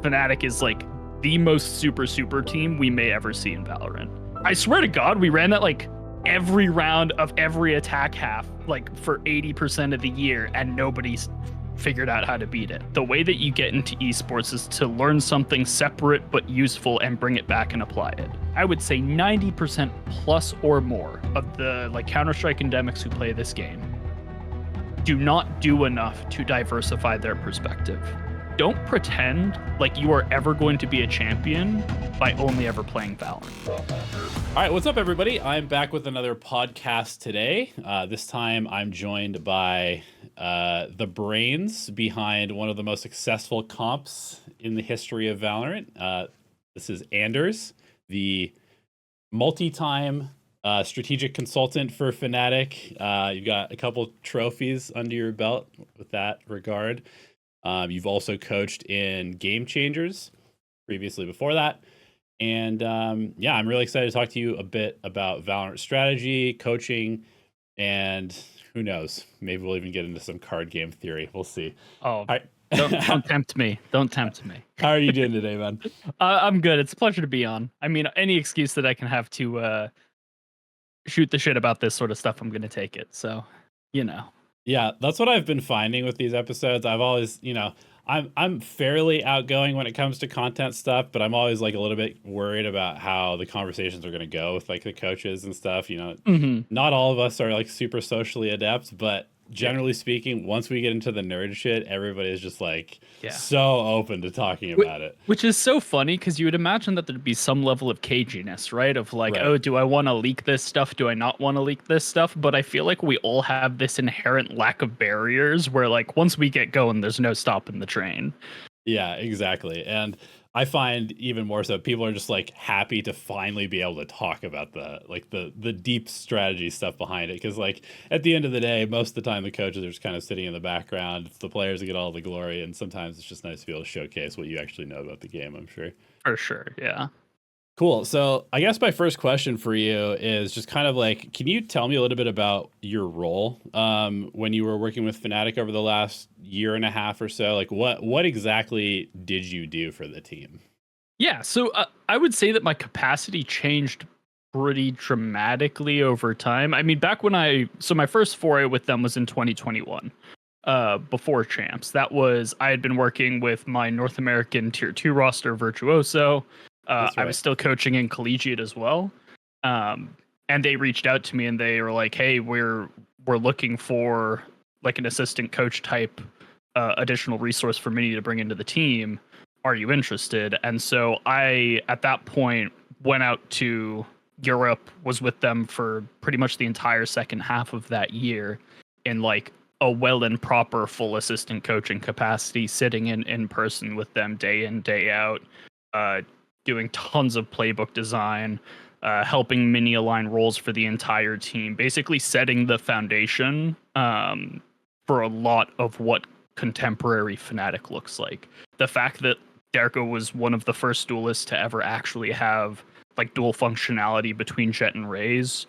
Fnatic is like the most super team we may ever see in Valorant. I swear to God, we ran that like every round of every attack half, like for 80% of the year, and nobody's figured out how to beat it. The way that you get into esports is to learn something separate but useful and bring it back and apply it. I would say 90% plus or more of the like Counter-Strike endemics who play this game do not do enough to diversify their perspective. Don't pretend like you are ever going to be a champion by only ever playing Valorant. All right, what's up, everybody? I'm back with another podcast today. This time I'm joined by the brains behind one of the most successful comps in the history of Valorant. This is Anderzz, the multi-time strategic consultant for Fnatic. You've got a couple trophies under your belt with that regard. You've also coached in Game Changers previously before that. And yeah, I'm really excited to talk to you a bit about Valorant strategy, coaching, and who knows, maybe we'll even get into some card game theory. We'll see. Oh, don't tempt me. Don't tempt me. How are you doing today, man? I'm good. It's a pleasure to be on. I mean, any excuse that I can have to shoot the shit about this sort of stuff, I'm going to take it. So, you know. Yeah, that's what I've been finding with these episodes. I've always, I'm fairly outgoing when it comes to content stuff, but I'm always like a little bit worried about how the conversations are going to go with like the coaches and stuff. Not all of us are like super socially adept, but generally speaking, once we get into the nerd shit, everybody is just like so open to talking about it. Which is so funny because you would imagine that there'd be some level of caginess, right? Of like, oh, do I want to leak this stuff? Do I not want to leak this stuff? But I feel like we all have this inherent lack of barriers where like once we get going, there's no stopping the train. Yeah, exactly. And I find even more so people are just like happy to finally be able to talk about the deep strategy stuff behind it, because like at the end of the day, most of the time the coaches are just kind of sitting in the background. It's the players that get all the glory, and sometimes it's just nice to be able to showcase what you actually know about the game, I'm sure. For sure, yeah. Cool. So I guess my first question for you is just kind of like, can you tell me a little bit about your role when you were working with Fnatic over the last year and a half or so? Like what exactly did you do for the team? Yeah, so I would say that my capacity changed pretty dramatically over time. I mean, back when my first foray with them was in 2021. Before champs. That was, I had been working with my North American tier 2 roster, Virtuoso. I was still coaching in collegiate as well. And they reached out to me and they were like, hey, we're looking for like an assistant coach type additional resource for Mini to bring into the team. Are you interested? And so I, at that point, went out to Europe, was with them for pretty much the entire second half of that year in like a well and proper full assistant coaching capacity, sitting in person with them day in, day out, doing tons of playbook design, helping Mini align roles for the entire team, basically setting the foundation for a lot of what contemporary Fnatic looks like. The fact that Derko was one of the first duelists to ever actually have like dual functionality between Jett and Raze,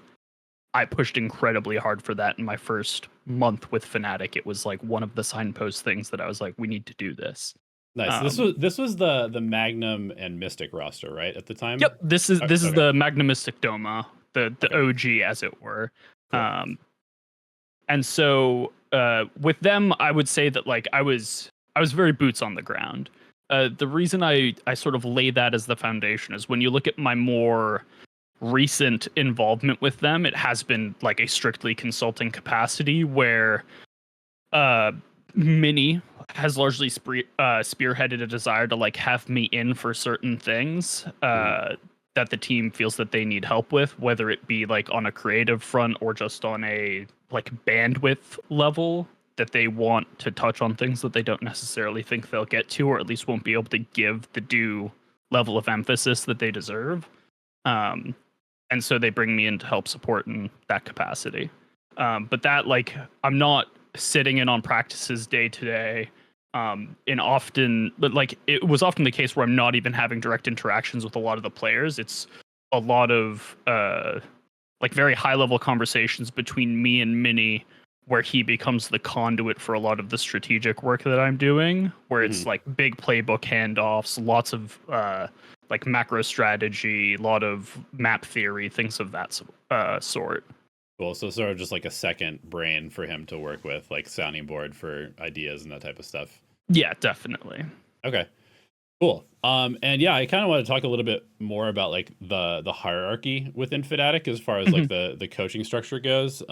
I pushed incredibly hard for that in my first month with Fnatic. It was like one of the signpost things that I was like, we need to do this. Nice. This was the Magnum and Mystic roster, right, at the time? Yep. This is the Magnum Mystic Doma, the OG, as it were. Cool. And so with them, I would say that like I was very boots on the ground. The reason I sort of lay that as the foundation is when you look at my more recent involvement with them, it has been like a strictly consulting capacity where Mini has largely spearheaded a desire to like have me in for certain things that the team feels that they need help with, whether it be like on a creative front or just on a like bandwidth level, that they want to touch on things that they don't necessarily think they'll get to, or at least won't be able to give the due level of emphasis that they deserve. And so they bring me in to help support in that capacity. But that, like, I'm not sitting in on practices day to day. But like it was often the case where I'm not even having direct interactions with a lot of the players. It's a lot of like very high level conversations between me and Mini, where he becomes the conduit for a lot of the strategic work that I'm doing, where it's like big playbook handoffs, lots of like macro strategy, a lot of map theory, things of that sort. Cool. So sort of just like a second brain for him to work with, like sounding board for ideas and that type of stuff. Yeah, definitely. Okay. Cool. And yeah, I kind of want to talk a little bit more about like the hierarchy within Fnatic as far as like the coaching structure goes.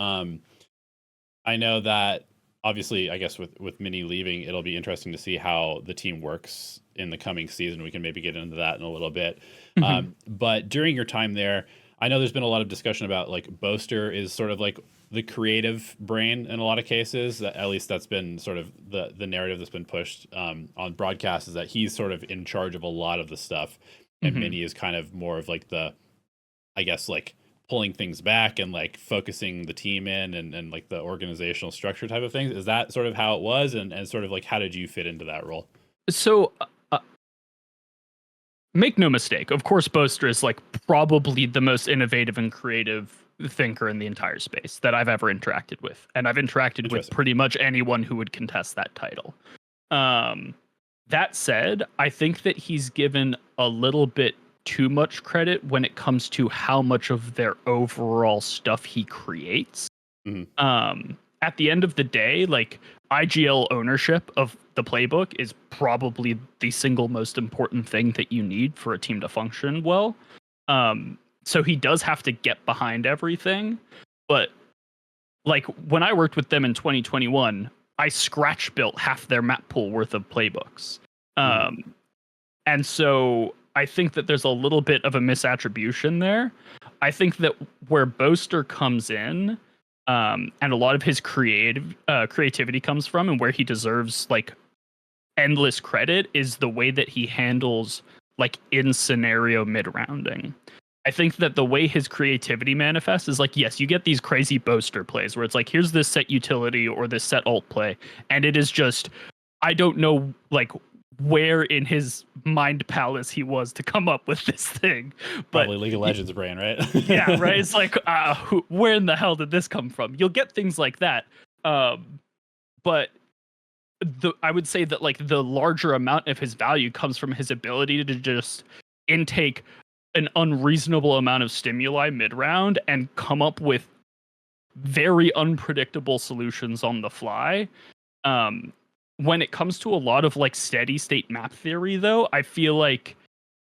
I know that obviously, I guess with Mini leaving, it'll be interesting to see how the team works in the coming season. We can maybe get into that in a little bit. But during your time there, I know there's been a lot of discussion about like Boaster is sort of like the creative brain in a lot of cases. At least that's been sort of the narrative that's been pushed on broadcast, is that he's sort of in charge of a lot of the stuff, and Mini is kind of more of like the, I guess, like pulling things back and like focusing the team in and like the organizational structure type of things. Is that sort of how it was, and sort of like how did you fit into that role? So make no mistake, of course, Boaster is like probably the most innovative and creative thinker in the entire space that I've ever interacted with. And I've interacted with pretty much anyone who would contest that title. That said, I think that he's given a little bit too much credit when it comes to how much of their overall stuff he creates. At the end of the day, like IGL ownership of the playbook is probably the single most important thing that you need for a team to function well. So he does have to get behind everything. But like when I worked with them in 2021, I scratch built half their map pool worth of playbooks. And so I think that there's a little bit of a misattribution there. I think that where Boaster comes in, and a lot of his creativity comes from, and where he deserves like endless credit, is the way that he handles like in scenario mid rounding. I think that the way his creativity manifests is like, yes, you get these crazy Boaster plays where it's like, here's this set utility or this set ult play, and it is just, I don't know like where in his mind palace he was to come up with this thing. But probably League of Legends brain, right? Yeah, right. It's like, where in the hell did this come from? You'll get things like that. But I would say that like the larger amount of his value comes from his ability to just intake an unreasonable amount of stimuli mid-round and come up with very unpredictable solutions on the fly. When it comes to a lot of like steady state map theory, though, I feel like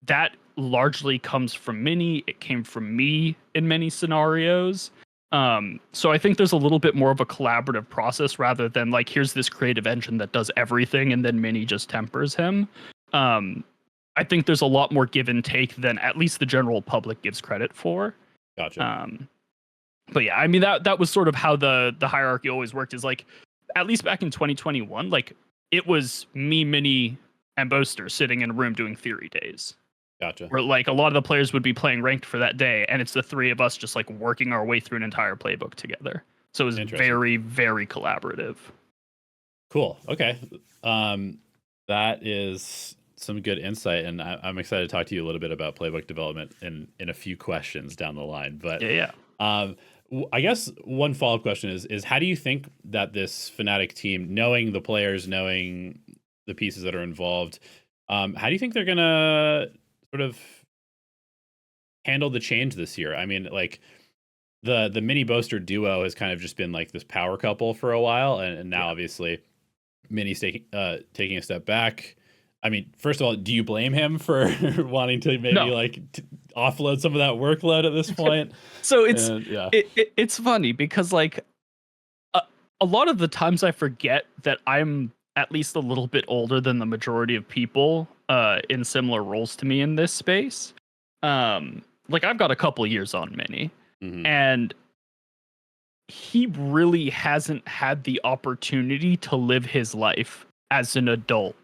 that largely comes from Mini. It came from me in many scenarios. So I think there's a little bit more of a collaborative process rather than like, here's this creative engine that does everything and then Mini just tempers him. I think there's a lot more give and take than at least the general public gives credit for. Gotcha. But yeah, I mean, that was sort of how the hierarchy always worked, is like, at least back in 2021, like it was me, Mini, and Boaster sitting in a room doing theory days. Gotcha. Where like a lot of the players would be playing ranked for that day, and it's the three of us just like working our way through an entire playbook together. So it was very, very collaborative. Cool. Okay. That is some good insight, and I'm excited to talk to you a little bit about playbook development in a few questions down the line. But yeah. I guess one follow-up question is how do you think that this Fnatic team, knowing the players, knowing the pieces that are involved, how do you think they're gonna sort of handle the change this year? I mean, like the Mini Boaster duo has kind of just been like this power couple for a while, and now obviously Mini's taking a step back. I mean, first of all, do you blame him for wanting to maybe offload some of that workload at this point? So it's funny because like a lot of the times I forget that I'm at least a little bit older than the majority of people in similar roles to me in this space. Like I've got a couple years on Mini, and he really hasn't had the opportunity to live his life as an adult.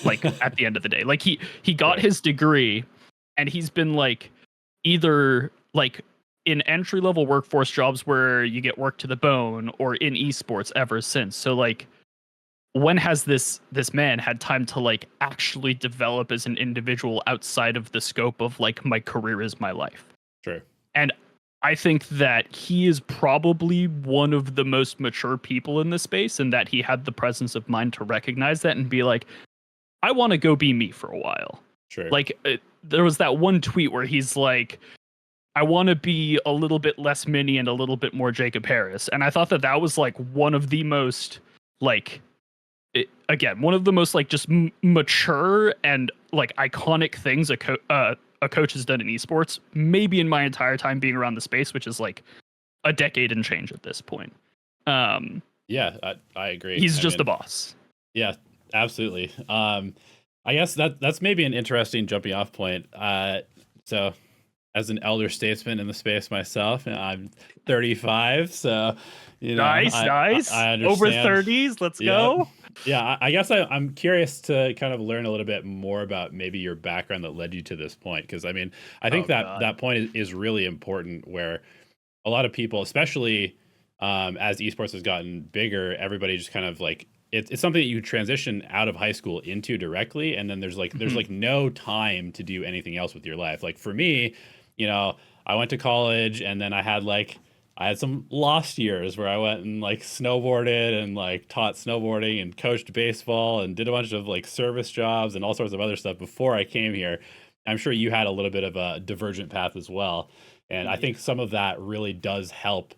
Like at the end of the day, like he got his degree, and he's been like either like in entry level workforce jobs where you get work to the bone, or in esports ever since. So like, when has this man had time to like actually develop as an individual outside of the scope of like, my career is my life? Sure. And I think that he is probably one of the most mature people in this space, and that he had the presence of mind to recognize that and be like, I want to go be me for a while. Sure. Like, there was that one tweet where he's like, I want to be a little bit less Mini and a little bit more Jacob Harris. And I thought that that was like one of the most like, one of the most like just mature and like iconic things a coach has done in esports, maybe in my entire time being around the space, which is like a decade and change at this point. Yeah, I agree. He's just a boss. Yeah, absolutely. I guess that's maybe an interesting jumping off point. So as an elder statesman in the space myself, I'm 35, so you know, nice. I understand. Over 30s, let's go. Yeah, I guess I'm curious to kind of learn a little bit more about maybe your background that led you to this point, because I mean, I think that point is really important, where a lot of people, especially as esports has gotten bigger, everybody just kind of like it's something that you transition out of high school into directly, and then there's like no time to do anything else with your life. Like for me, you know, I went to college, and then I had some lost years where I went and like snowboarded and like taught snowboarding and coached baseball and did a bunch of like service jobs and all sorts of other stuff before I came here. I'm sure you had a little bit of a divergent path as well. And I think some of that really does help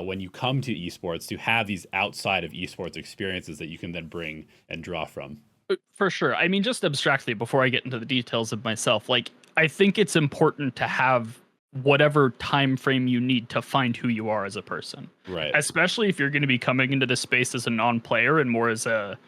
when you come to esports to have these outside of esports experiences that you can then bring and draw from. For sure. I mean, just abstractly, before I get into the details of myself, like I think it's important to have whatever time frame you need to find who you are as a person. Right. Especially if you're going to be coming into this space as a non-player and more as a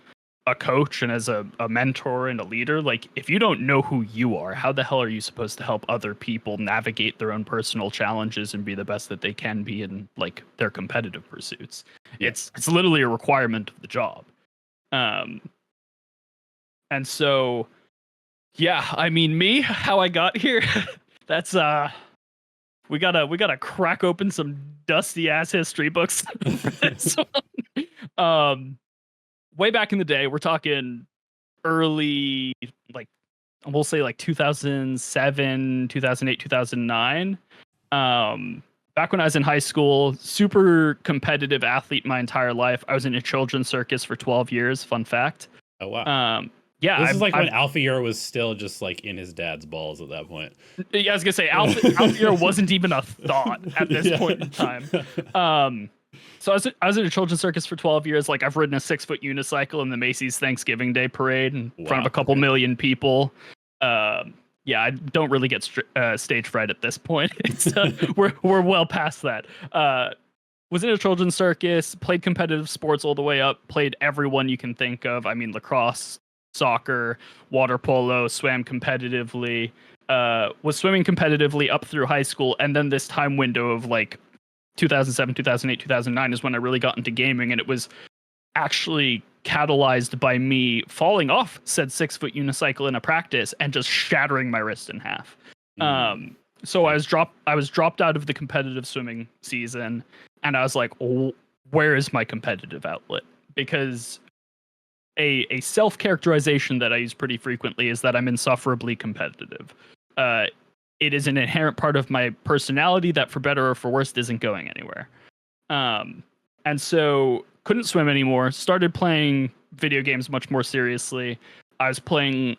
coach and as a mentor and a leader. Like, if you don't know who you are, how the hell are you supposed to help other people navigate their own personal challenges and be the best that they can be in like their competitive pursuits? Yeah. It's literally a requirement of the job. And so, yeah, I mean, how I got here, that's we gotta crack open some dusty ass history books. Way back in the day, we're talking early, like we'll say like 2007, 2008, 2009. Back when I was in high school, super competitive athlete my entire life. I was in a children's circus for 12 years. Fun fact. Oh wow. Yeah, this is like when Alphaear was still just like in his dad's balls at that point. Yeah, I was gonna say Alphaear wasn't even a thought at this point in time. So I was in a children's circus for 12 years. Like, I've ridden a 6-foot unicycle in the Macy's Thanksgiving Day parade in front of a couple million people. Yeah, I don't really get stage fright at this point. It's we're well past that. Was in a children's circus, played competitive sports all the way up, played everyone you can think of. I mean, lacrosse, soccer, water polo, swam competitively, was swimming competitively up through high school. And then this time window of like 2007, 2008, 2009 is when I really got into gaming. And it was actually catalyzed by me falling off said 6-foot unicycle in a practice and just shattering my wrist in half. So I was dropped out of the competitive swimming season, and I was like, oh, where is my competitive outlet? Because a self-characterization that I use pretty frequently is that I'm insufferably competitive. It is an inherent part of my personality that, for better or for worse, isn't going anywhere. And so couldn't swim anymore, started playing video games much more seriously. I was playing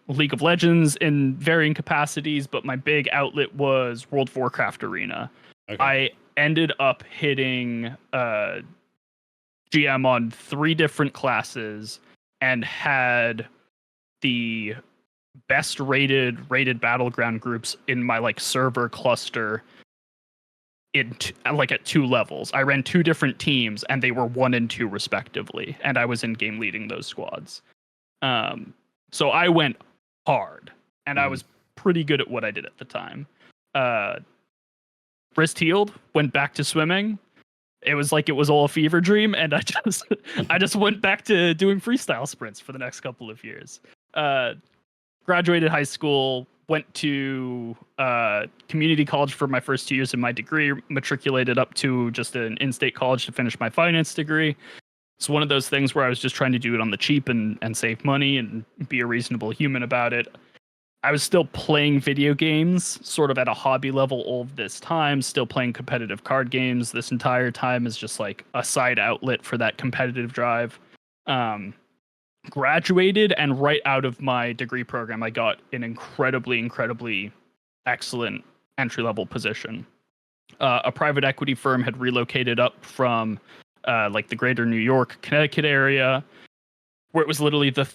League of Legends in varying capacities, but my big outlet was World of Warcraft Arena. Okay. I ended up hitting GM on 3 different classes and had the best rated battleground groups in my like server cluster at 2 levels. I ran 2 different teams and they were 1 and 2 respectively, and I was in game leading those squads. So I went hard, and I was pretty good at what I did at the time. Wrist healed, went back to swimming. It was like it was all a fever dream, and I just went back to doing freestyle sprints for the next couple of years. Graduated high school, went to community college for my first 2 years of my degree, matriculated up to just an in-state college to finish my finance degree. It's one of those things where I was just trying to do it on the cheap and save money and be a reasonable human about it. I was still playing video games sort of at a hobby level all of this time, still playing competitive card games this entire time as just like a side outlet for that competitive drive. Graduated, and right out of my degree program, I got an incredibly excellent entry level position. A private equity firm had relocated up from like the greater New York, Connecticut area, where it was literally the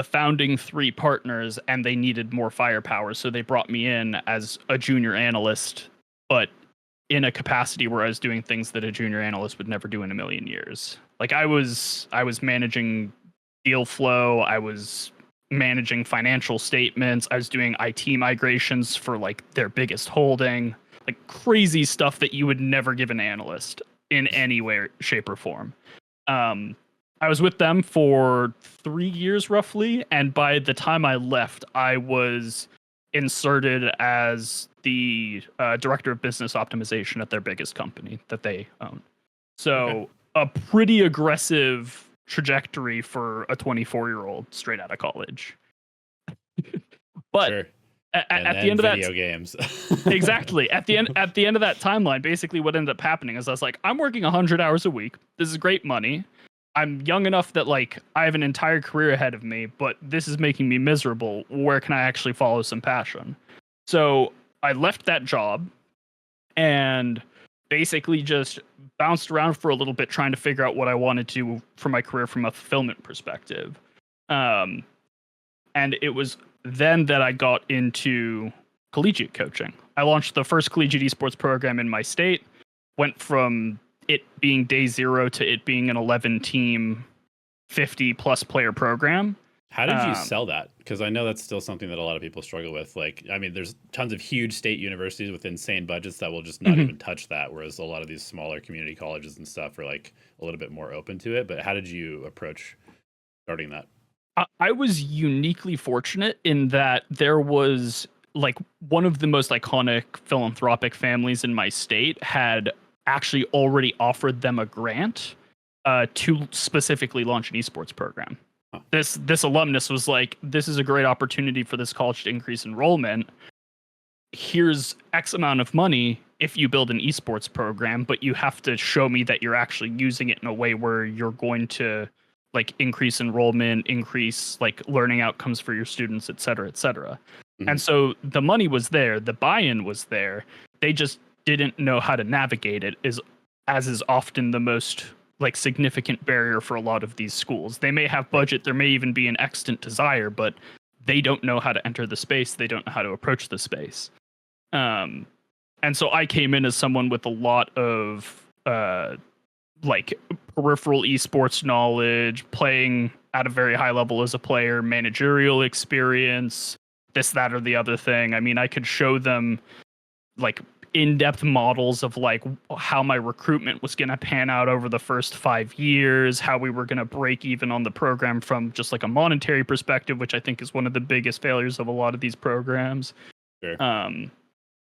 founding three partners, and they needed more firepower, so they brought me in as a junior analyst, but in a capacity where I was doing things that a junior analyst would never do in a million years. Like I was managing deal flow, I was managing financial statements, I was doing IT migrations for like their biggest holding, like crazy stuff that you would never give an analyst in any way, shape, or form. I was with them for 3 years roughly, and by the time I left, I was inserted as the director of business optimization at their biggest company that they own. So a pretty aggressive trajectory for a 24-year-old straight out of college. But sure. at the end of that video games. Exactly. At the end of that timeline, basically what ended up happening is I was like, I'm working 100 hours a week. This is great money. I'm young enough that like I have an entire career ahead of me, but this is making me miserable. Where can I actually follow some passion? So I left that job and basically just bounced around for a little bit trying to figure out what I wanted to do for my career from a fulfillment perspective. And it was then that I got into collegiate coaching. I launched the first collegiate esports program in my state, went from it being day zero to it being an 11-team, 50-plus player program. How did you sell that? Because I know that's still something that a lot of people struggle with. Like, I mean, there's tons of huge state universities with insane budgets that will just not even touch that, whereas a lot of these smaller community colleges and stuff are like a little bit more open to it. But how did you approach starting that? I was uniquely fortunate in that there was like one of the most iconic philanthropic families in my state had actually already offered them a grant to specifically launch an esports program. Huh. This alumnus was like, this is a great opportunity for this college to increase enrollment. Here's X amount of money if you build an esports program, but you have to show me that you're actually using it in a way where you're going to like increase enrollment, increase like learning outcomes for your students, et cetera, et cetera. Mm-hmm. And so the money was there, the buy-in was there. They just didn't know how to navigate it, as is often the most like significant barrier for a lot of these schools. They may have budget, there may even be an extant desire, but they don't know how to enter the space. They don't know how to approach the space. And so I came in as someone with a lot of like peripheral esports knowledge, playing at a very high level as a player, managerial experience, this, that, or the other thing. I mean, I could show them like in-depth models of like how my recruitment was going to pan out over the first 5 years, how we were going to break even on the program from just like a monetary perspective, which I think is one of the biggest failures of a lot of these programs. Sure.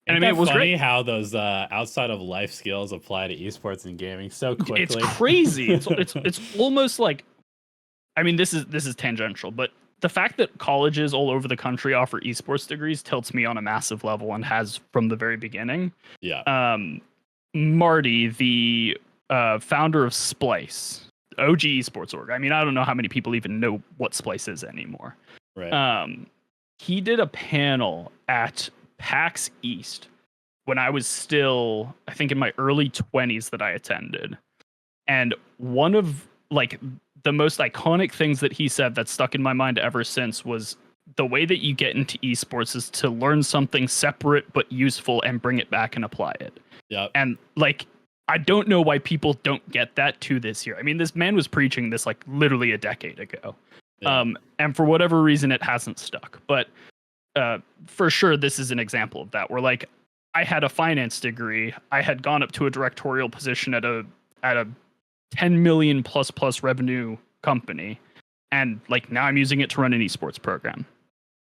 And I mean, it was funny great how those outside of life skills apply to esports and gaming so quickly. It's crazy. it's almost like, I mean, this is tangential, but the fact that colleges all over the country offer esports degrees tilts me on a massive level and has from the very beginning. Yeah. Marty, the founder of Splice, OG esports org. I mean, I don't know how many people even know what Splice is anymore. Right. He did a panel at PAX East when I was still, I think, in my early 20s that I attended. And one of like the most iconic things that he said that stuck in my mind ever since was the way that you get into esports is to learn something separate but useful and bring it back and apply it. Yeah. And like, I don't know why people don't get that to this year. I mean, this man was preaching this like literally a decade ago. Yeah. And for whatever reason, it hasn't stuck. But for sure, this is an example of that, where like I had a finance degree. I had gone up to a directorial position at a 10 million plus revenue company. And like now I'm using it to run an esports program.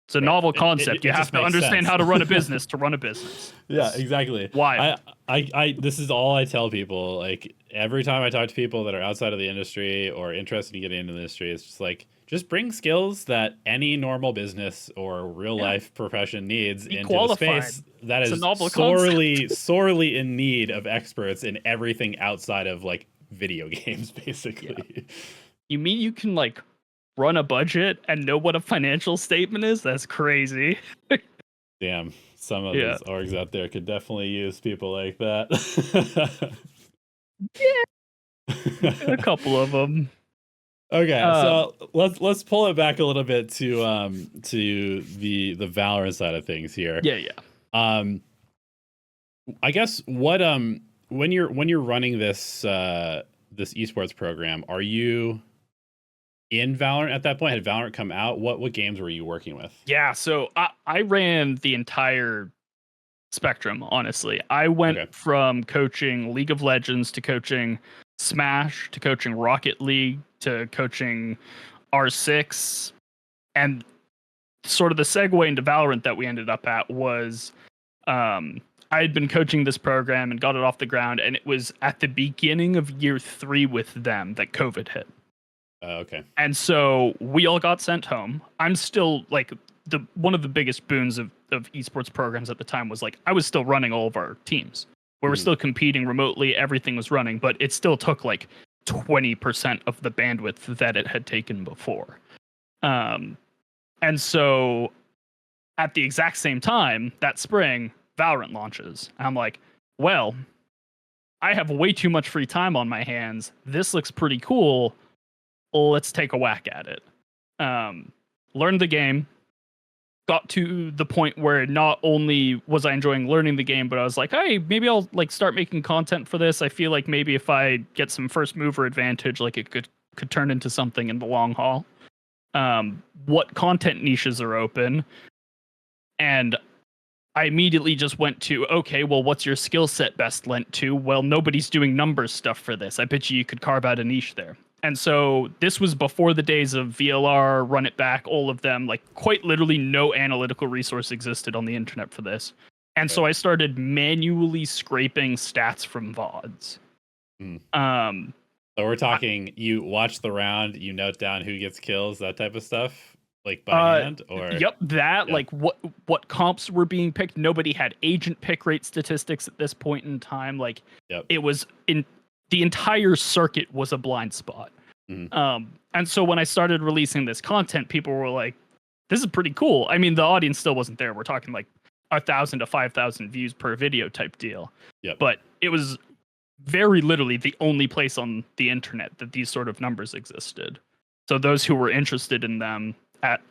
It's a novel concept. You have to understand how to run a business to run a business. Yeah, exactly. Why? I this is all I tell people. Like every time I talk to people that are outside of the industry or interested in getting into the industry, it's just like, just bring skills that any normal business or real life profession needs into qualified. the space that It's is a novel sorely in need of experts in everything outside of like video games, basically. You mean you can like run a budget and know what a financial statement is? That's crazy. Damn, some of those orgs out there could definitely use people like that. A couple of them. Okay, so let's pull it back a little bit to the Valorant side of things here. Yeah. I guess what when you're running this this esports program, are you in Valorant at that point? Had Valorant come out? What games were you working with? Yeah, so I ran the entire spectrum, honestly. I went from coaching League of Legends to coaching Smash to coaching Rocket League to coaching R6, and sort of the segue into Valorant that we ended up at was I had been coaching this program and got it off the ground, and it was at the beginning of year 3 with them that COVID hit. Okay. And so we all got sent home. I'm still like one of the biggest boons of esports programs at the time was like I was still running all of our teams. We were still competing remotely. Everything was running, but it still took like 20% of the bandwidth that it had taken before. And so at the exact same time that spring, Valorant launches. And I'm like, well, I have way too much free time on my hands. This looks pretty cool. Let's take a whack at it. Learned the game. Got to the point where not only was I enjoying learning the game, but I was like, hey, maybe I'll like start making content for this. I feel like maybe if I get some first mover advantage, like it could turn into something in the long haul. What content niches are open? And I immediately just went to, okay, well, what's your skill set best lent to? Well, nobody's doing numbers stuff for this. I bet you could carve out a niche there. And so this was before the days of VLR, Run It Back, all of them. Like quite literally no analytical resource existed on the internet for this. And so I started manually scraping stats from VODs. So we're talking, you watch the round, you note down who gets kills, that type of stuff, like by hand, or like what comps were being picked. Nobody had agent pick rate statistics at this point in time. Like it was in the entire circuit was a blind spot. And so when I started releasing this content, people were like, "This is pretty cool." I mean, the audience still wasn't there. We're talking like 1,000 to 5,000 views per video type deal. But it was very literally the only place on the internet that these sort of numbers existed. So those who were interested in them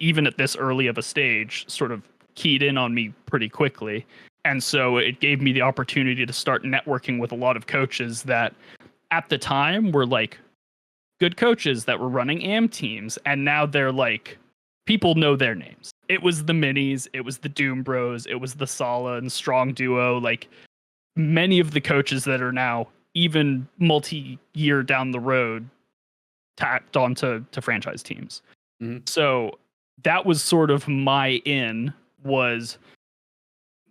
even at this early of a stage sort of keyed in on me pretty quickly. And so it gave me the opportunity to start networking with a lot of coaches that at the time were like good coaches that were running AM teams. And now they're like, people know their names. It was the Minis, it was the Doom Bros, it was the Sala and Strong Duo. Like many of the coaches that are now even multi-year down the road tacked onto franchise teams. So that was sort of my was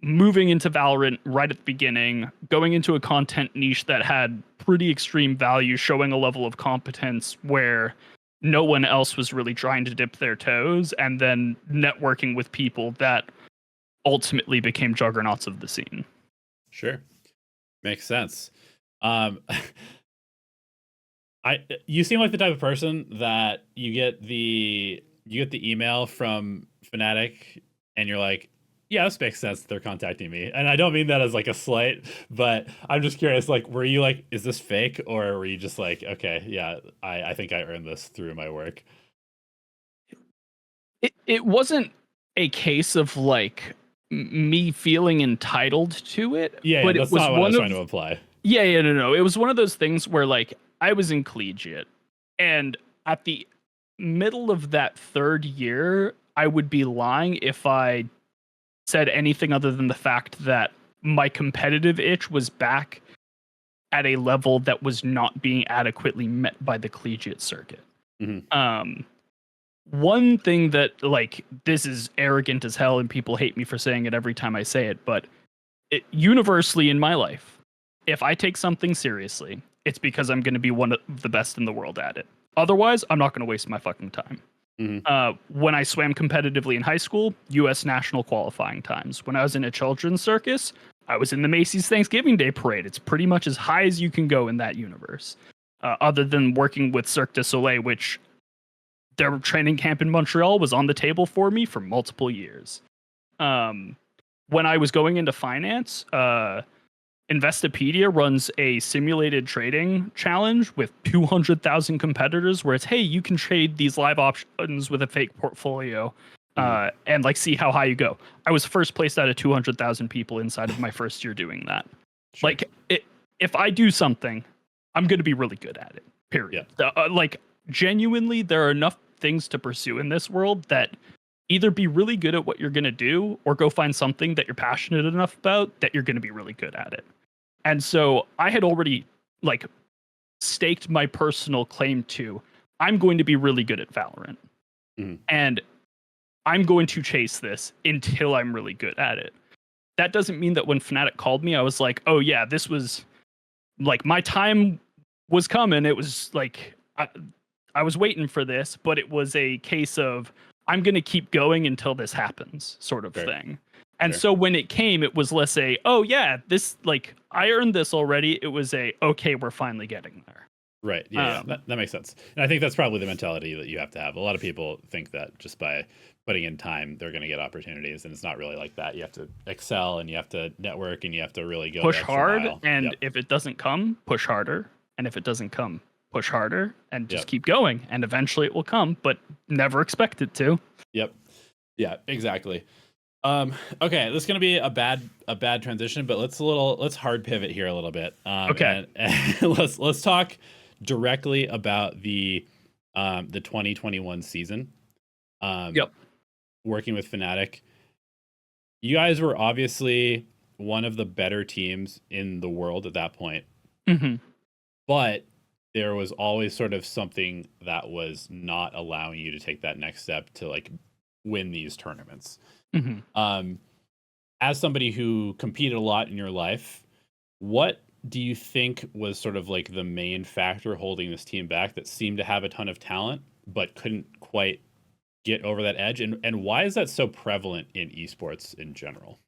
moving into Valorant right at the beginning, going into a content niche that had pretty extreme value, showing a level of competence where no one else was really trying to dip their toes, and then networking with people that ultimately became juggernauts of the scene. Sure. Makes sense. You seem like the type of person that you get the email from Fnatic and you're like, yeah, this makes sense. They're contacting me. And I don't mean that as like a slight, but I'm just curious, like, were you like, is this fake? Or were you just like, okay, yeah, I think I earned this through my work? It wasn't a case of like me feeling entitled to it. Yeah, but that's it was not what I was trying to imply. No. It was one of those things where like I was in collegiate, and at the middle of that third year, I would be lying if I said anything other than the fact that my competitive itch was back at a level that was not being adequately met by the collegiate circuit. One thing that, like, this is arrogant as hell and people hate me for saying it every time I say it, but universally in my life, if I take something seriously, it's because I'm going to be one of the best in the world at it. Otherwise, I'm not going to waste my fucking time. When I swam competitively in high school, U.S. national qualifying times. When I was in a children's circus, I was in the Macy's Thanksgiving Day Parade. It's pretty much as high as you can go in that universe. Other than working with Cirque du Soleil, which their training camp in Montreal was on the table for me for multiple years. When I was going into finance, Investopedia runs a simulated trading challenge with 200,000 competitors where it's, hey, you can trade these live options with a fake portfolio and like see how high you go. I was first placed out of 200,000 people inside of my first year doing that. Sure. Like, if I do something, I'm going to be really good at it, period. Yeah. Like, genuinely, there are enough things to pursue in this world that either be really good at what you're going to do or go find something that you're passionate enough about that you're going to be really good at it. And so I had already like staked my personal claim to, I'm going to be really good at Valorant. And I'm going to chase this until I'm really good at it. That doesn't mean that when Fnatic called me, I was like, oh yeah, this was like my time was coming. It was like, I was waiting for this, but it was a case of I'm going to keep going until this happens sort of thing. And so when it came, it was less a, oh yeah, this, like, I earned this already. It was a, okay, we're finally getting there. Right. Yeah, that makes sense. And I think that's probably the mentality that you have to have. A lot of people think that just by putting in time, they're going to get opportunities. And it's not really like that. You have to excel and you have to network and you have to really go push hard. And if it doesn't come, push harder. And if it doesn't come, push harder and just keep going. And eventually it will come, but never expect it to. Yep. Yeah, exactly. Okay, this is gonna be a bad transition, but let's hard pivot here a little bit. Okay. And let's talk directly about the 2021 season. Working with Fnatic. You guys were obviously one of the better teams in the world at that point. But there was always sort of something that was not allowing you to take that next step to like win these tournaments. As somebody who competed a lot in your life, what do you think was sort of like the main factor holding this team back that seemed to have a ton of talent but couldn't quite get over that edge? And why is that so prevalent in esports in general?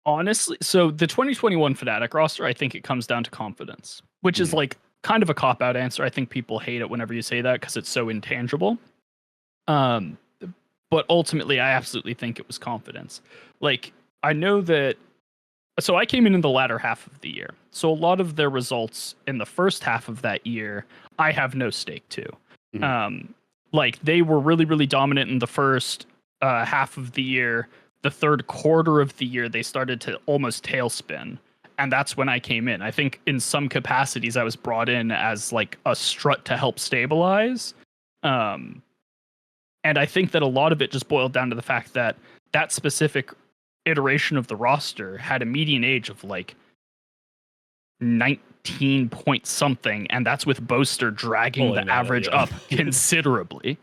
Honestly, so the 2021 Fnatic roster, I think it comes down to confidence, which is like kind of a cop-out answer. I think people hate it whenever you say that because it's so intangible. But ultimately, I absolutely think it was confidence. Like, I know that... So I came in the latter half of the year. So a lot of their results in the first half of that year, I have no stake to. Like, they were really, really dominant in the first half of the year. The third quarter of the year, they started to almost tailspin. And that's when I came in. I think in some capacities, I was brought in as like a strut to help stabilize. And I think that a lot of it just boiled down to the fact that that specific iteration of the roster had a median age of like 19 point something. And that's with Boaster dragging the average up considerably.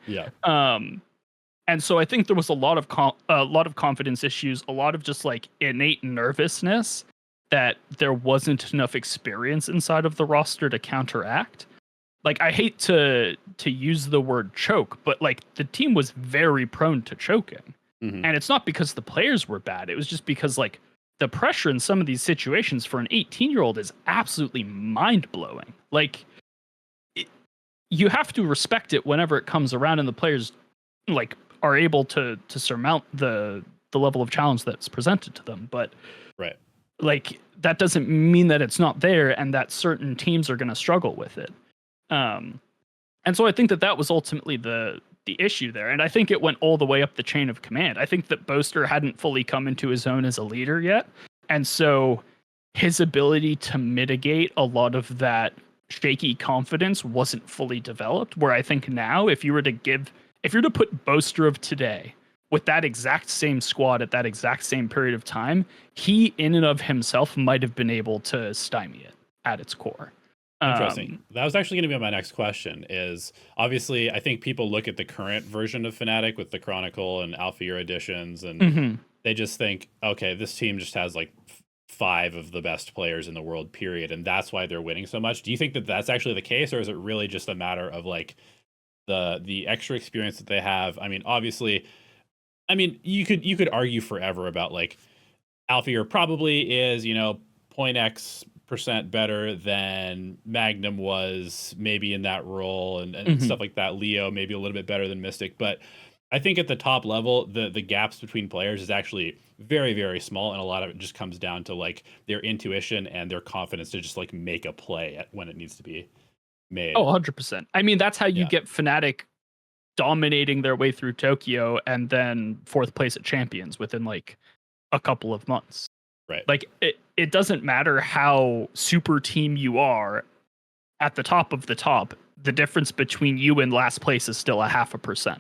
And so I think there was a lot of confidence issues, a lot of just like innate nervousness that there wasn't enough experience inside of the roster to counteract. Like, I hate to use the word choke, but like the team was very prone to choking. And it's not because the players were bad. It was just because like the pressure in some of these situations for an 18-year-old is absolutely mind-blowing. Like, you have to respect it whenever it comes around and the players like are able to surmount the level of challenge that's presented to them. But like, that doesn't mean that it's not there and that certain teams are going to struggle with it. And so I think that was ultimately the issue there. And I think it went all the way up the chain of command. I think that Boaster hadn't fully come into his own as a leader yet. And so his ability to mitigate a lot of that shaky confidence wasn't fully developed. Where I think now, if you were to put Boaster of today with that exact same squad at that exact same period of time, he in and of himself might have been able to stymie it at its core. Interesting. That was actually going to be my next question. Is obviously, I think people look at the current version of Fnatic with the Chronicle and Alpha Year editions, and they just think, okay, this team just has like 5 of the best players in the world, period, and that's why they're winning so much. Do you think that that's actually the case, or is it really just a matter of like the extra experience that they have. I mean, obviously, I mean, you could argue forever about like Alfear probably is, you know, 0.x% better than Magnum was maybe in that role and stuff like that. Leo maybe a little bit better than Mystic, but I think at the top level, the gaps between players is actually very, very small, and a lot of it just comes down to like their intuition and their confidence to just like make a play when it needs to be made. Oh, 100%. I mean, that's how you Yeah. get Fnatic dominating their way through Tokyo and then fourth place at Champions within like a couple of months. Right. Like it doesn't matter how super team you are at the top of the top. The difference between you and last place is still 0.5%.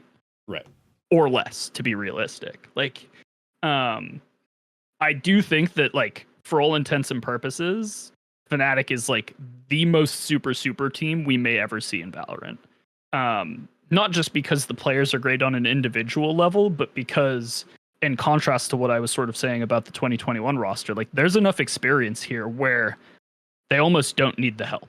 Right. Or less, to be realistic. Like, I do think that, like, for all intents and purposes, Fnatic is like the most super team we may ever see in Valorant. Not just because the players are great on an individual level, but because, in contrast to what I was sort of saying about the 2021 roster, like there's enough experience here where they almost don't need the help.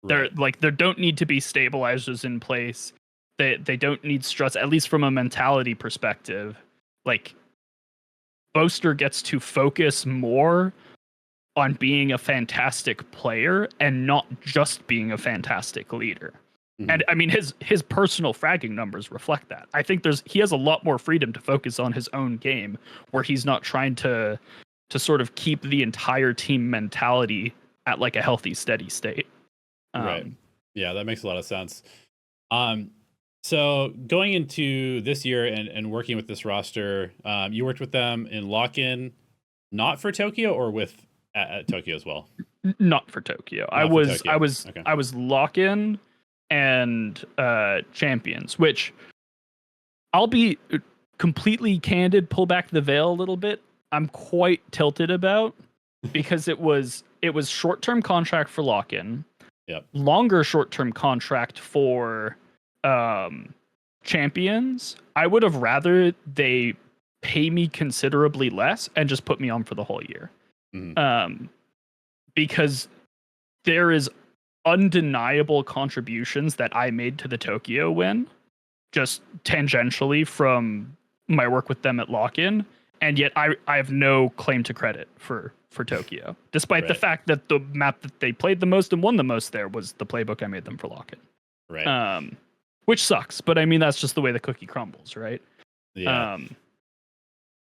Right. There don't need to be stabilizers in place. They don't need struts, at least from a mentality perspective. Like, Boaster gets to focus more on being a fantastic player and not just being a fantastic leader. And I mean, his personal fragging numbers reflect that. I think he has a lot more freedom to focus on his own game, where he's not trying to sort of keep the entire team mentality at like a healthy, steady state. Right. Yeah, that makes a lot of sense. So going into this year and working with this roster, you worked with them in lock-in, not for Tokyo, or with at Tokyo as well? Not for Tokyo. I was lock-in and champions, which I'll be completely candid, pull back the veil a little bit. I'm quite tilted about because it was short-term contract for lock-in. Yep. Longer short-term contract for champions. I would have rather they pay me considerably less and just put me on for the whole year. Because there is undeniable contributions that I made to the Tokyo win, just tangentially from my work with them at lock-in, and yet I have no claim to credit for Tokyo, despite the fact that the map that they played the most and won the most there was the playbook I made them for lock-in. Right. Which sucks, but I mean that's just the way the cookie crumbles, right? Yeah.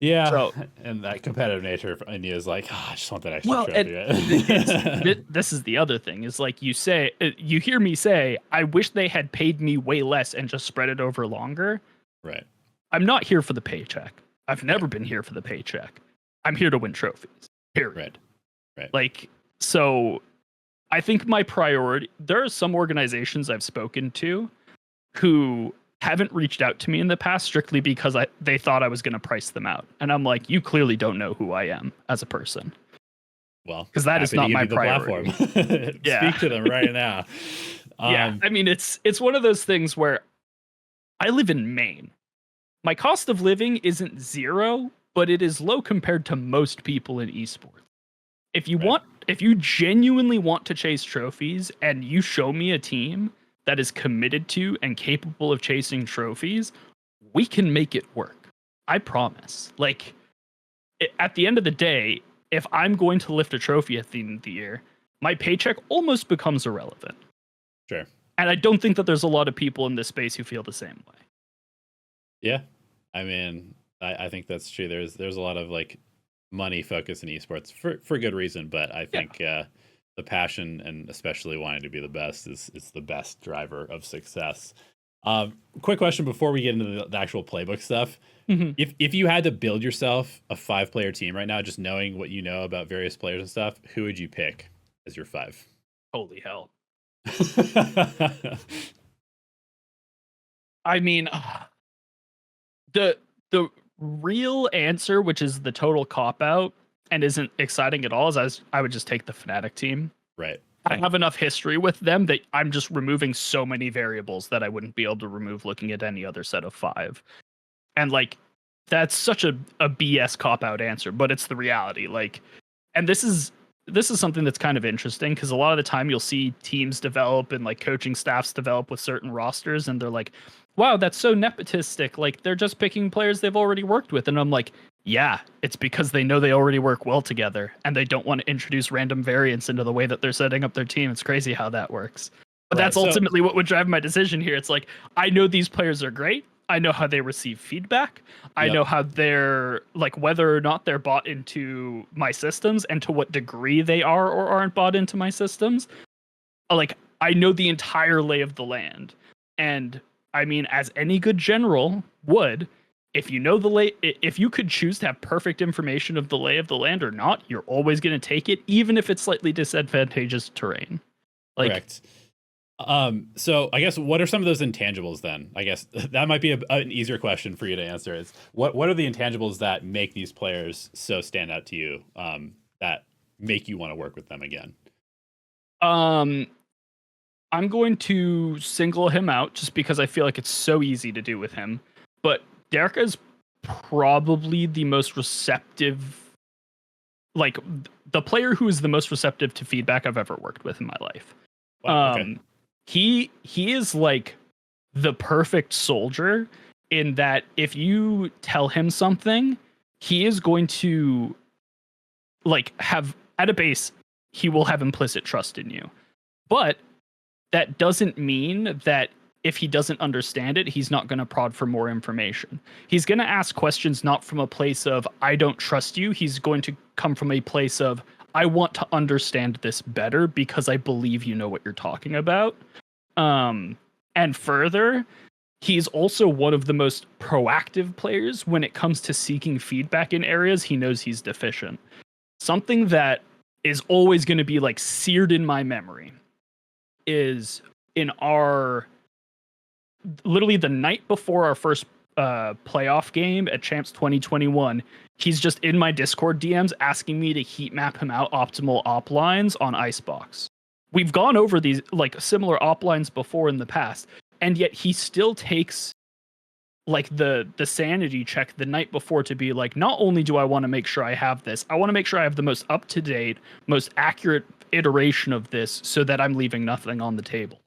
Yeah, so, and that competitive nature of India is like, I just want that extra trophy. This is the other thing, is like you hear me say, I wish they had paid me way less and just spread it over longer. Right. I'm not here for the paycheck. I've never been here for the paycheck. I'm here to win trophies. Period. Right. Like, so I think my priority, there are some organizations I've spoken to who haven't reached out to me in the past strictly because they thought I was going to price them out. And I'm like, you clearly don't know who I am as a person. Well, because that is not my priority. Speak to them right now. Yeah, I mean, it's one of those things where I live in Maine. My cost of living isn't zero, but it is low compared to most people in esports. If you genuinely want to chase trophies and you show me a team that is committed to and capable of chasing trophies, we can make it work. I promise. Like, at the end of the day, if I'm going to lift a trophy at the end of the year, my paycheck almost becomes irrelevant. Sure. And I don't think that there's a lot of people in this space who feel the same way. Yeah. I mean, I think that's true. There's a lot of like money focus in esports for good reason, but I think the passion and especially wanting to be the best is the best driver of success. Quick question before we get into the actual playbook stuff. If you had to build yourself a 5-player team right now, just knowing what you know about various players and stuff, who would you pick as your 5? Holy hell. I mean, the real answer, which is the total cop-out and isn't exciting at all, is I would just take the Fnatic team. Right. I have enough history with them that I'm just removing so many variables that I wouldn't be able to remove looking at any other set of 5. And like, that's such a BS cop-out answer, but it's the reality. Like, and this is this is something that's kind of interesting because a lot of the time you'll see teams develop and like coaching staffs develop with certain rosters, and they're like, wow, that's so nepotistic. Like they're just picking players they've already worked with. And I'm like, yeah, it's because they know they already work well together and they don't want to introduce random variants into the way that they're setting up their team. It's crazy how that works. But that's ultimately what would drive my decision here. It's like, I know these players are great. I know how they receive feedback. I know how they're like, whether or not they're bought into my systems and to what degree they are or aren't bought into my systems. Like, I know the entire lay of the land. And I mean, as any good general would, if you know the lay, if you could choose to have perfect information of the lay of the land or not, you're always going to take it, even if it's slightly disadvantageous terrain. Like, correct. So I guess what are some of those intangibles then? I guess that might be an easier question for you to answer. Is what are the intangibles that make these players so stand out to you, that make you want to work with them again? I'm going to single him out just because I feel like it's so easy to do with him. But Derek is probably the most receptive, like the player who is the most receptive to feedback I've ever worked with in my life. Wow, okay. He is like the perfect soldier in that if you tell him something, he is going to like have at a base, he will have implicit trust in you. But that doesn't mean that if he doesn't understand it, he's not going to prod for more information. He's going to ask questions not from a place of, I don't trust you. He's going to come from a place of, I want to understand this better because I believe you know what you're talking about. And further, he's also one of the most proactive players when it comes to seeking feedback in areas he knows he's deficient. Something that is always going to be like seared in my memory is in our literally the night before our first playoff game at Champs 2021, he's just in my Discord DMs asking me to heat map him out optimal op lines on Icebox. We've gone over these like similar op lines before in the past, and yet he still takes like the sanity check the night before to be like, not only do I want to make sure I have this, I want to make sure I have the most up-to-date, most accurate iteration of this so that I'm leaving nothing on the table.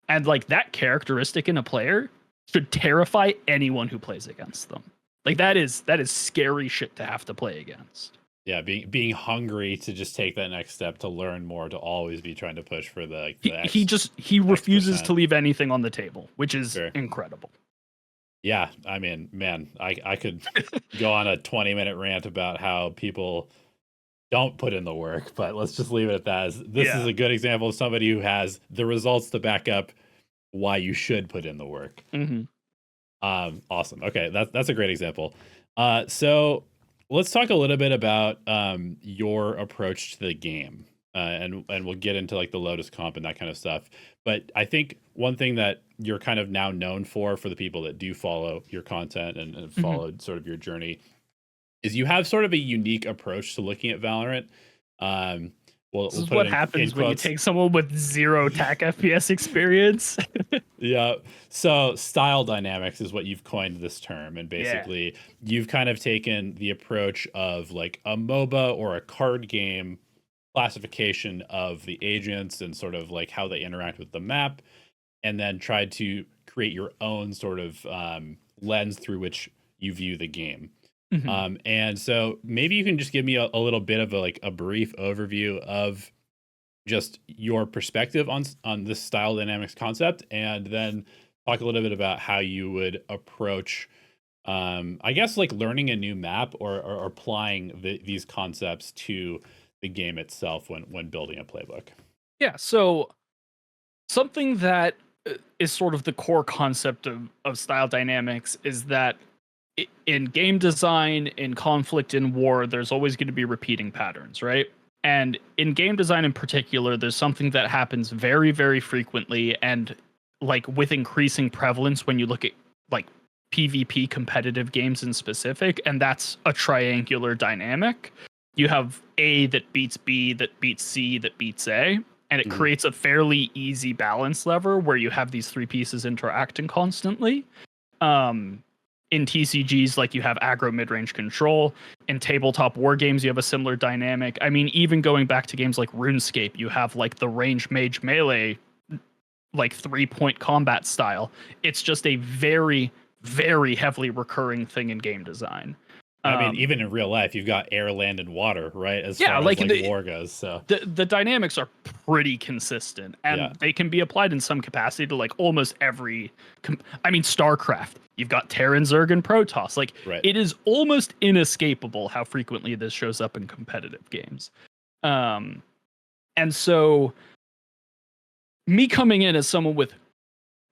And like that characteristic in a player should terrify anyone who plays against them. Like that is scary shit to have to play against. Yeah, being hungry to just take that next step, to learn more, to always be trying to push for the he refuses to leave anything on the table, which is incredible. Yeah, I mean, man, I could go on a 20-minute rant about how people don't put in the work, but let's just leave it at that. This is a good example of somebody who has the results to back up why you should put in the work. Mm-hmm. Awesome. Okay, that's a great example. So let's talk a little bit about your approach to the game, and we'll get into like the Lotus comp and that kind of stuff. But I think one thing that you're kind of now known for the people that do follow your content and followed sort of your journey, is you have sort of a unique approach to looking at Valorant. This is what happens when you take someone with zero TAC FPS experience. Yeah. So style dynamics is what you've coined this term. And basically you've kind of taken the approach of like a MOBA or a card game classification of the agents and sort of like how they interact with the map, and then tried to create your own sort of lens through which you view the game. Mm-hmm. And so maybe you can just give me a little bit of a brief overview of just your perspective on this style dynamics concept, and then talk a little bit about how you would approach, I guess, like learning a new map or applying these concepts to the game itself when building a playbook. Yeah, so something that is sort of the core concept of style dynamics is that in game design, in conflict, in war, there's always going to be repeating patterns, right? And in game design in particular, there's something that happens very, very frequently and like with increasing prevalence when you look at like PvP competitive games in specific, and that's a triangular dynamic. You have A that beats B, that beats C, that beats A, and it creates a fairly easy balance lever where you have these three pieces interacting constantly. in TCGs, like you have aggro mid-range control. In tabletop war games, you have a similar dynamic. I mean, even going back to games like RuneScape, you have like the range mage melee, like 3-point combat style. It's just a very, very heavily recurring thing in game design. I mean, even in real life, you've got air, land, and water, right? As far like as like war goes. So the dynamics are pretty consistent, and they can be applied in some capacity to like almost every. I mean, StarCraft. You've got Terran, Zerg, and Protoss. Like it is almost inescapable how frequently this shows up in competitive games. And so, me coming in as someone with,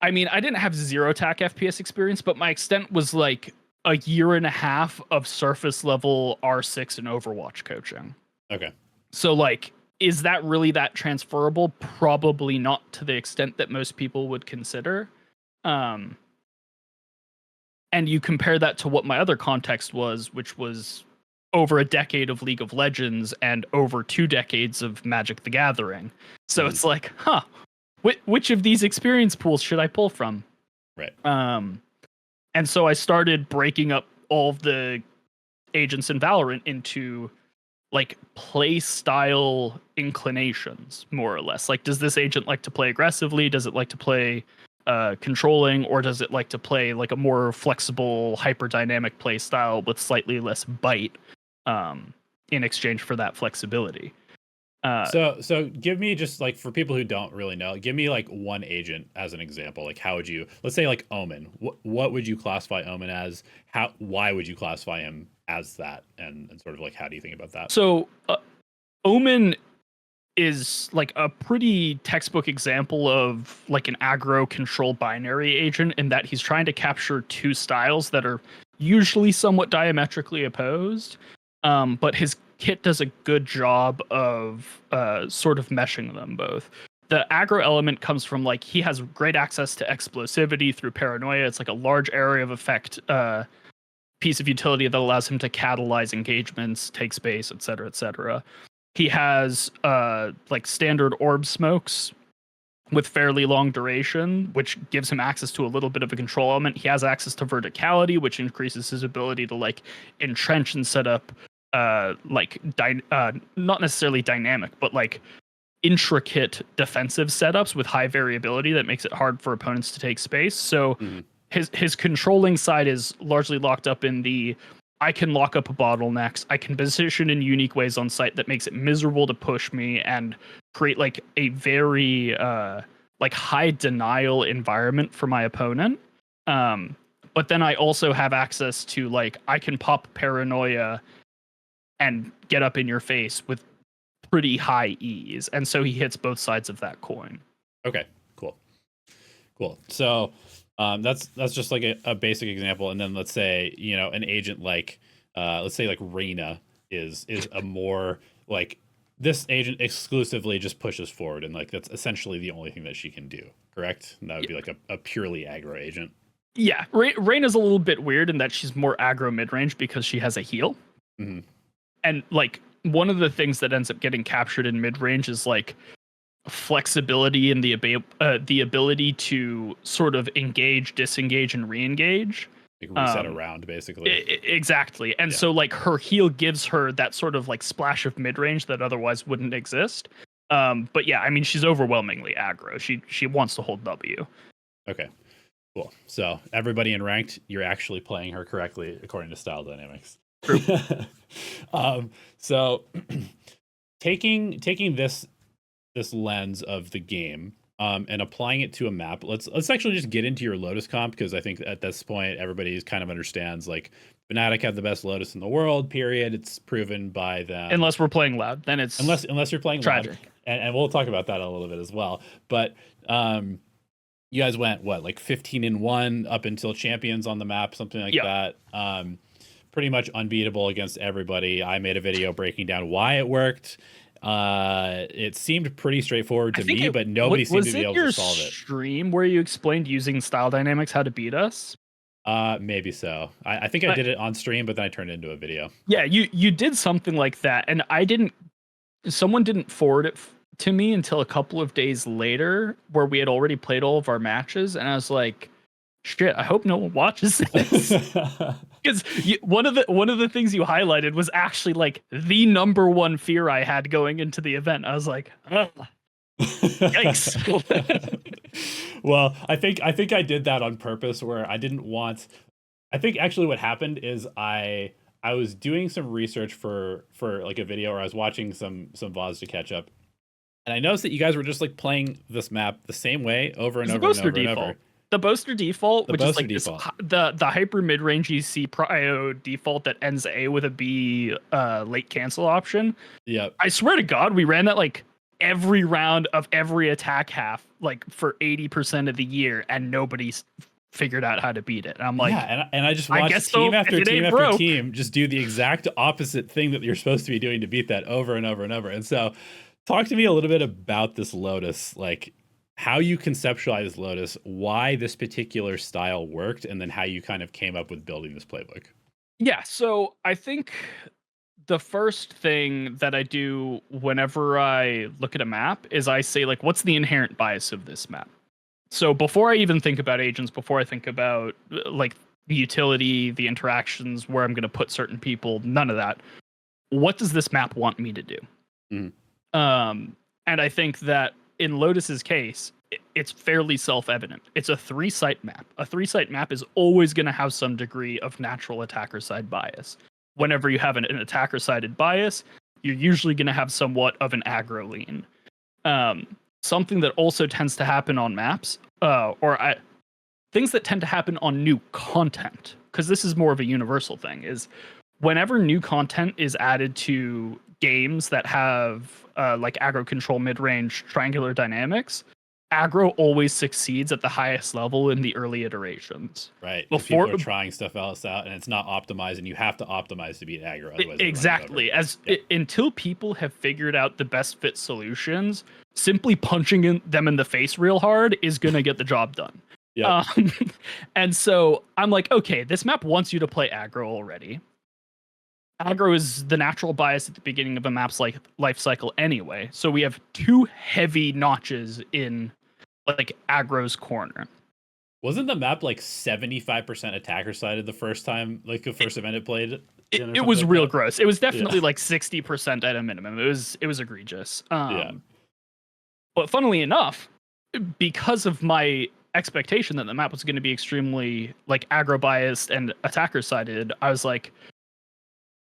I mean, I didn't have zero TAC FPS experience, but my extent was like a year and a half of surface level R6 and Overwatch coaching. Okay. So like, is that really that transferable? Probably not to the extent that most people would consider. And you compare that to what my other context was, which was over a decade of League of Legends and over 2 decades of Magic the Gathering. So it's like, which of these experience pools should I pull from? Right. And so I started breaking up all of the agents in Valorant into like play style inclinations, more or less. Like, does this agent like to play aggressively? Does it like to play controlling? Or does it like to play like a more flexible, hyper dynamic play style with slightly less bite in exchange for that flexibility? So give me, just like for people who don't really know, give me like one agent as an example. Like, how would you, let's say like Omen, what would you classify Omen as? Why would you classify him as that? And sort of like, how do you think about that? So Omen is like a pretty textbook example of like an aggro control binary agent, in that he's trying to capture 2 styles that are usually somewhat diametrically opposed. But his kit does a good job of sort of meshing them both. The aggro element comes from like, he has great access to explosivity through paranoia. It's like a large area of effect piece of utility that allows him to catalyze engagements, take space, etc., etc. He has like standard orb smokes with fairly long duration, which gives him access to a little bit of a control element. He has access to verticality, which increases his ability to like entrench and set up not necessarily dynamic, but like intricate defensive setups with high variability that makes it hard for opponents to take space. So his controlling side is largely locked up in the, I can lock up bottlenecks, I can position in unique ways on site that makes it miserable to push me and create like a very like high denial environment for my opponent. But then I also have access to like, I can pop paranoia and get up in your face with pretty high ease. And so he hits both sides of that coin. Okay, cool. So that's just like a basic example. And then let's say, you know, an agent like, let's say like Reyna is a more like, this agent exclusively just pushes forward, and like that's essentially the only thing that she can do, correct? And that would be like a purely aggro agent. Yeah, Reyna's a little bit weird in that she's more aggro mid-range because she has a heal. And like one of the things that ends up getting captured in mid-range is like flexibility and the ability to sort of engage, disengage, and re-engage. Like reset around, basically. Exactly. And so like her heal gives her that sort of like splash of mid-range that otherwise wouldn't exist. But yeah, I mean, she's overwhelmingly aggro. She wants to hold W. Okay, cool. So everybody in ranked, you're actually playing her correctly according to style dynamics. True. So taking this lens of the game and applying it to a map, let's actually just get into your Lotus comp, because I think at this point everybody kind of understands like Fnatic have the best Lotus in the world, period. It's proven by them. Unless we're playing loud, then it's unless you're playing tragic. Loud. And we'll talk about that a little bit as well. But you guys went what, like 15-1 up until champions on the map, something like that. Pretty much unbeatable against everybody. I made a video breaking down why it worked. It seemed pretty straightforward to me, but nobody seemed to be able to solve it. Was it your stream where you explained using style dynamics how to beat us? Maybe so. I think I did it on stream, but then I turned it into a video. Yeah, you did something like that, and someone didn't forward it to me until a couple of days later, where we had already played all of our matches, and I was like, shit, I hope no one watches this. Because one of the things you highlighted was actually like the number one fear I had going into the event. I was like, ugh, yikes. Well, I think I did that on purpose, where I didn't want. I think actually what happened is I was doing some research for like a video, or I was watching some VODs to catch up, and I noticed that you guys were just like playing this map the same way over and over and over and over. The Boaster default, which is like default. the hyper mid range EC prio default that ends A with a B late cancel option. Yeah, I swear to God, we ran that like every round of every attack half, like for 80% of the year, and nobody's figured out how to beat it. And I'm like, yeah, and I just watched team after team after team just do the exact opposite thing that you're supposed to be doing to beat that over and over and over. And so, talk to me a little bit about this Lotus, like how you conceptualized Lotus, why this particular style worked, and then how you kind of came up with building this playbook. Yeah, so I think the first thing that I do whenever I look at a map is I say, like, what's the inherent bias of this map? So before I even think about agents, before I think about like the utility, the interactions, where I'm going to put certain people, none of that. What does this map want me to do? And I think that in Lotus's case, it's fairly self-evident. It's a 3-site map. A 3-site map is always going to have some degree of natural attacker side bias. Whenever you have an attacker sided bias, you're usually going to have somewhat of an aggro lean. Something that also tends to happen on maps, things that tend to happen on new content, because this is more of a universal thing, is whenever new content is added to games that have like aggro control mid-range triangular dynamics, aggro always succeeds at the highest level in the early iterations. Right. Before people are trying stuff else out and it's not optimized, and you have to optimize to beat aggro. Exactly. Until people have figured out the best fit solutions, simply punching them in the face real hard is going to get the job done. Yep. And so I'm like, okay, this map wants you to play aggro already. Aggro is the natural bias at the beginning of a map's life cycle anyway. So we have 2 heavy notches in like aggro's corner. Wasn't the map like 75% attacker sided the first time, like the first event it played? It was real gross. It was definitely like 60% at a minimum. It was egregious. But funnily enough, because of my expectation that the map was going to be extremely like aggro biased and attacker sided, I was like,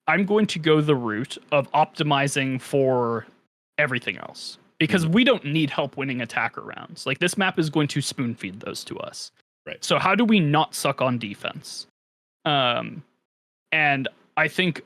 I'm going to go the route of optimizing for everything else, because we don't need help winning attacker rounds. Like, this map is going to spoon feed those to us. Right. So how do we not suck on defense? And I think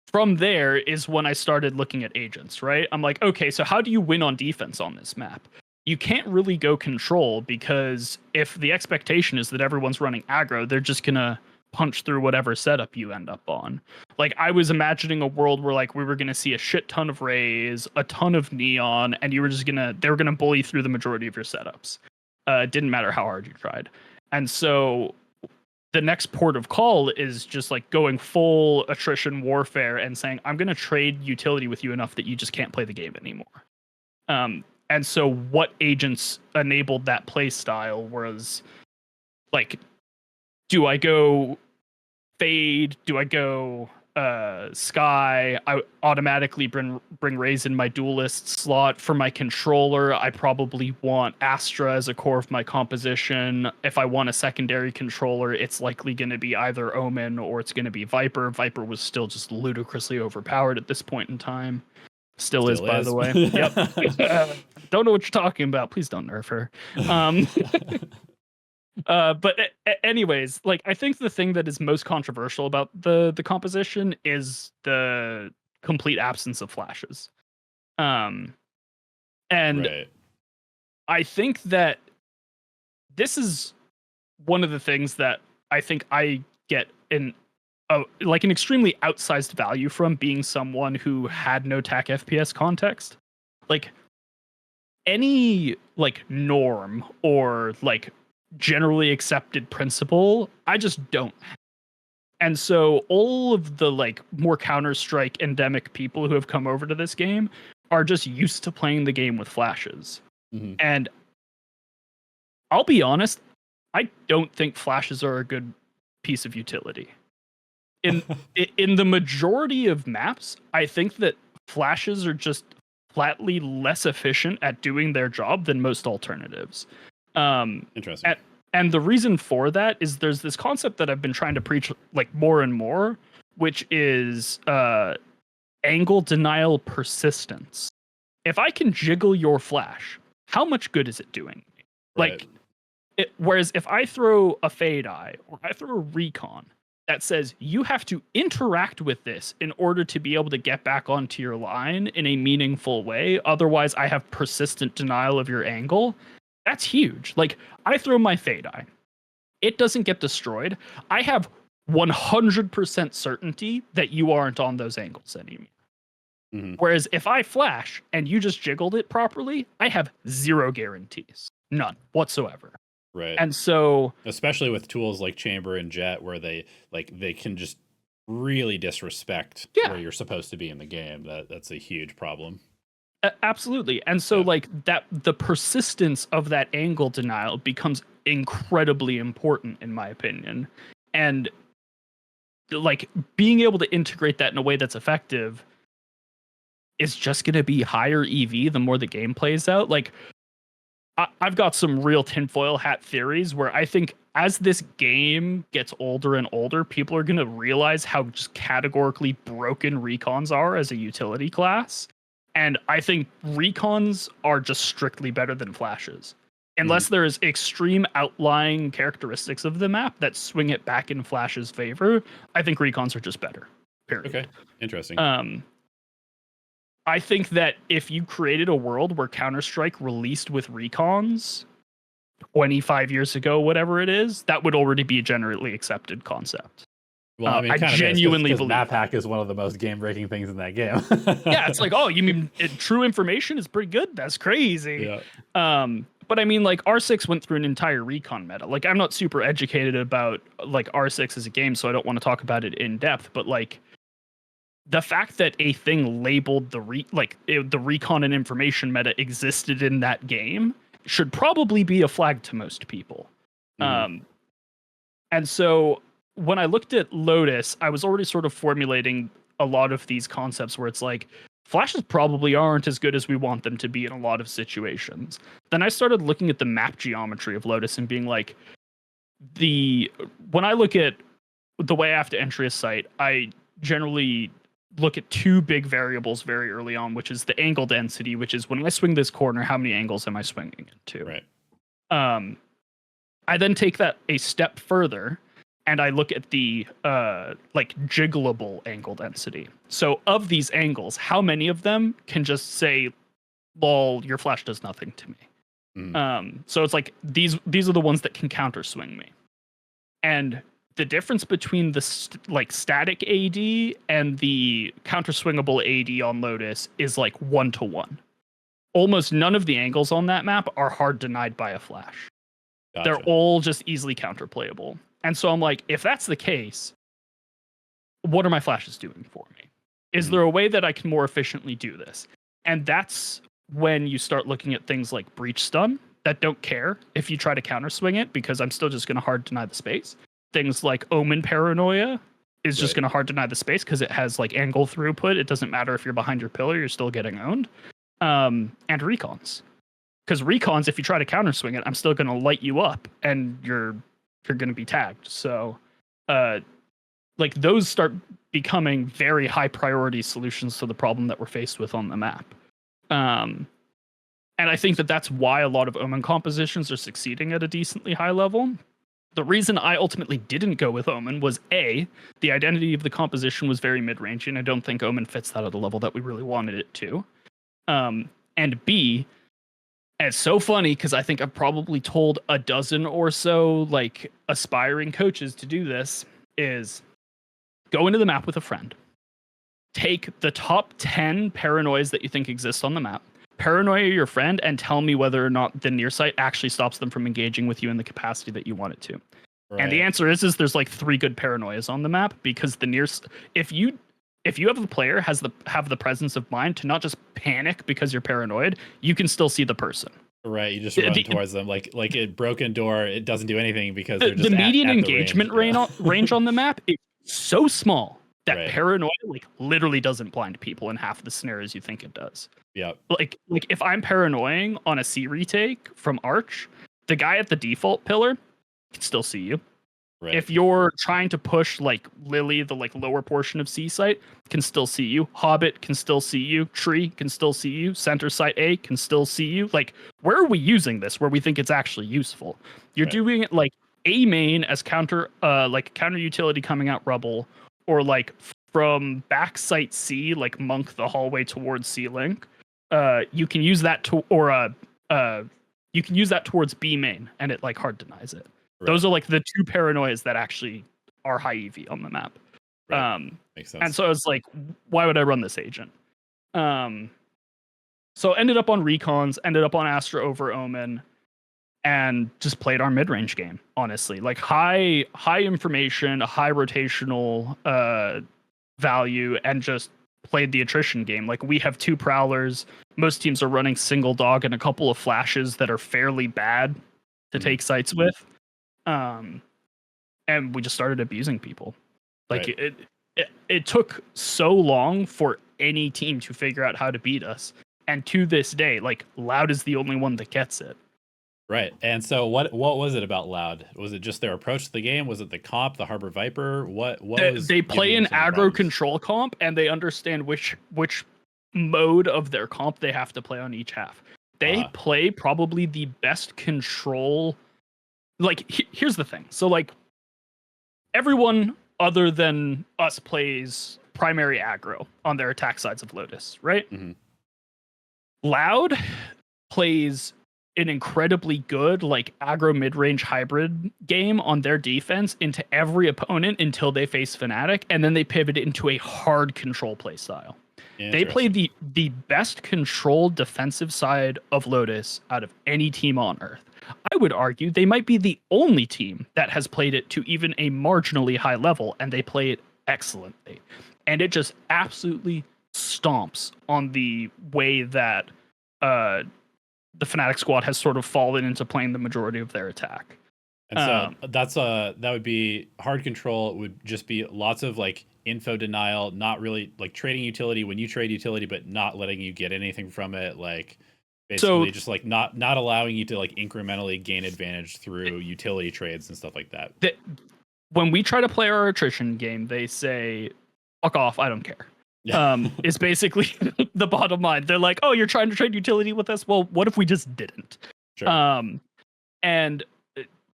from there is when I started looking at agents, right? I'm like, okay, so how do you win on defense on this map? You can't really go control, because if the expectation is that everyone's running aggro, they're just going to punch through whatever setup you end up on. Like, I was imagining a world where like we were going to see a shit ton of rays, a ton of neon, and they were going to bully through the majority of your setups. It didn't matter how hard you tried. And so the next port of call is just like going full attrition warfare and saying, I'm going to trade utility with you enough that you just can't play the game anymore. And so what agents enabled that play style was like, do I go Fade? Do I go Sky? I automatically bring Raze in my duelist slot. For my controller, I probably want Astra as a core of my composition. If I want a secondary controller, it's likely going to be either Omen or it's going to be Viper. Viper was still just ludicrously overpowered at this point in time. Still is, by the way. Yep. Don't know what you're talking about. Please don't nerf her. But anyways, like, I think the thing that is most controversial about the composition is the complete absence of flashes. And right. I think that this is one of the things that I think I get an extremely outsized value from being someone who had no TAC FPS context. Like, any like norm or like generally accepted principle, I just don't. And so all of the like more Counter-Strike endemic people who have come over to this game are just used to playing the game with flashes. And I'll be honest, I don't think flashes are a good piece of utility. In in the majority of maps, I think that flashes are just flatly less efficient at doing their job than most alternatives. Interesting. And the reason for that is there's this concept that I've been trying to preach like more and more, which is angle denial persistence. If I can jiggle your flash, how much good is it doing? Right. Like, whereas if I throw a fade eye or I throw a recon that says you have to interact with this in order to be able to get back onto your line in a meaningful way, otherwise I have persistent denial of your angle, that's huge. Like, I throw my fade eye, it doesn't get destroyed. I have 100% certainty that you aren't on those angles anymore. Mm-hmm. Whereas if I flash and you just jiggled it properly, I have zero guarantees. None whatsoever. Right. And so, especially with tools like Chamber and Jet, where they can just really disrespect where you're supposed to be in the game. That's a huge problem. Absolutely. And so like that, the persistence of that angle denial becomes incredibly important in my opinion. And like being able to integrate that in a way that's effective is just going to be higher EV the more the game plays out. Like, I've got some real tinfoil hat theories where I think as this game gets older and older, people are going to realize how just categorically broken recons are as a utility class. And I think recons are just strictly better than flashes. Unless there is extreme outlying characteristics of the map that swing it back in flash's favor, I think recons are just better. Period. Okay, interesting. I think that if you created a world where Counter-Strike released with recons 25 years ago, whatever it is, that would already be a generally accepted concept. Well, I mean, I genuinely believe map hack is one of the most game-breaking things in that game. Yeah, it's like, oh, you mean true information is pretty good? That's crazy. Yeah. But I mean, like R6 went through an entire recon meta. Like, I'm not super educated about like R6 as a game, so I don't want to talk about it in depth. But like, the fact that a thing labeled the recon and information meta existed in that game should probably be a flag to most people. And so when I looked at Lotus, I was already sort of formulating a lot of these concepts where it's like, flashes probably aren't as good as we want them to be in a lot of situations. Then I started looking at the map geometry of Lotus and being like, when I look at the way I have to enter a site, I generally look at two big variables very early on, which is the angle density, which is when I swing this corner, how many angles am I swinging into? Right. I then take that a step further and I look at the like jiggleable angle density. So of these angles, how many of them can just say, lol, your flash does nothing to me? So it's like these are the ones that can counter swing me. And the difference between the static AD and the counter swingable AD on Lotus is like 1-to-1. Almost none of the angles on that map are hard denied by a flash. Gotcha. They're all just easily counterplayable. And so I'm like, if that's the case, what are my flashes doing for me? Is there a way that I can more efficiently do this? And that's when you start looking at things like breach stun that don't care if you try to counter swing it, because I'm still just going to hard deny the space. Things like Omen Paranoia is just going to hard deny the space because it has like angle throughput. It doesn't matter if you're behind your pillar, you're still getting owned. And recons. Because recons, if you try to counter swing it, I'm still going to light you up and you're going to be tagged. So like those start becoming very high priority solutions to the problem that we're faced with on the map. And I think that that's why a lot of Omen compositions are succeeding at a decently high level. The reason I ultimately didn't go with Omen was A, the identity of the composition was very mid-range, and I don't think Omen fits that at the level that we really wanted it to. And B, and it's so funny because I think I've probably told a dozen or so like aspiring coaches to do this, is go into the map with a friend. Take the top 10 paranoias that you think exist on the map, paranoia your friend, and tell me whether or not the near site actually stops them from engaging with you in the capacity that you want it to. Right. And the answer is there's like 3 good paranoias on the map, because the near, if you have the player have the presence of mind to not just panic because you're paranoid, you can still see the person. Right, you just The, run the, towards them like a broken door. It doesn't do anything because the, they're the just median at the range. engagement range on the map is so small that Right. paranoia like literally doesn't blind people in half the scenarios you think it does. Yep. Like if I'm paranoying on a C retake from Arch, the guy at the default pillar can still see you. Right. If you're trying to push like Lily, the like lower portion of C site, can still see you. Hobbit can still see you. Tree can still see you. Center site A can still see you. Like, where are we using this where we think it's actually useful? You're Right. doing it like A main as counter utility coming out rubble, or like from back site C, like Monk the hallway towards C link. You can use that to you can use that towards B main, and it like hard denies it. Right. Those are like the two paranoias that actually are high EV on the map. Right. Makes sense. And so I was like, why would I run this agent? So ended up on recons, ended up on Astra over Omen, and just played our mid-range game, honestly. Like high information, high rotational value, and just played the attrition game. Like we have 2 prowlers. Most teams are running single dog and a couple of flashes that are fairly bad to take sites with. And we just started abusing people. Like right. it took so long for any team to figure out how to beat us. And to this day, like Loud is the only one that gets it. Right. And so what was it about Loud? Was it just their approach to the game? Was it the comp, the Harbor Viper? What they play an aggro control comp, and they understand which mode of their comp they have to play on each half. They play probably the best control. Like here's the thing. So like everyone other than us plays primary aggro on their attack sides of Lotus, right? Mm-hmm. Loud plays an incredibly good like aggro mid-range hybrid game on their defense into every opponent until they face Fnatic, and then they pivot it into a hard control play style. They play the best controlled defensive side of Lotus out of any team on Earth. I would argue they might be the only team that has played it to even a marginally high level, and they play it excellently. And it just absolutely stomps on the way that the Fnatic squad has sort of fallen into playing the majority of their attack. And so that would be hard control. It would just be lots of like info denial, not really like trading utility when you trade utility, but not letting you get anything from it. Like basically just like not allowing you to like incrementally gain advantage through utility trades and stuff like that. When we try to play our attrition game, they say, fuck off, I don't care. Is basically the bottom line. They're like, oh, you're trying to trade utility with us? Well, what if we just didn't? Sure. And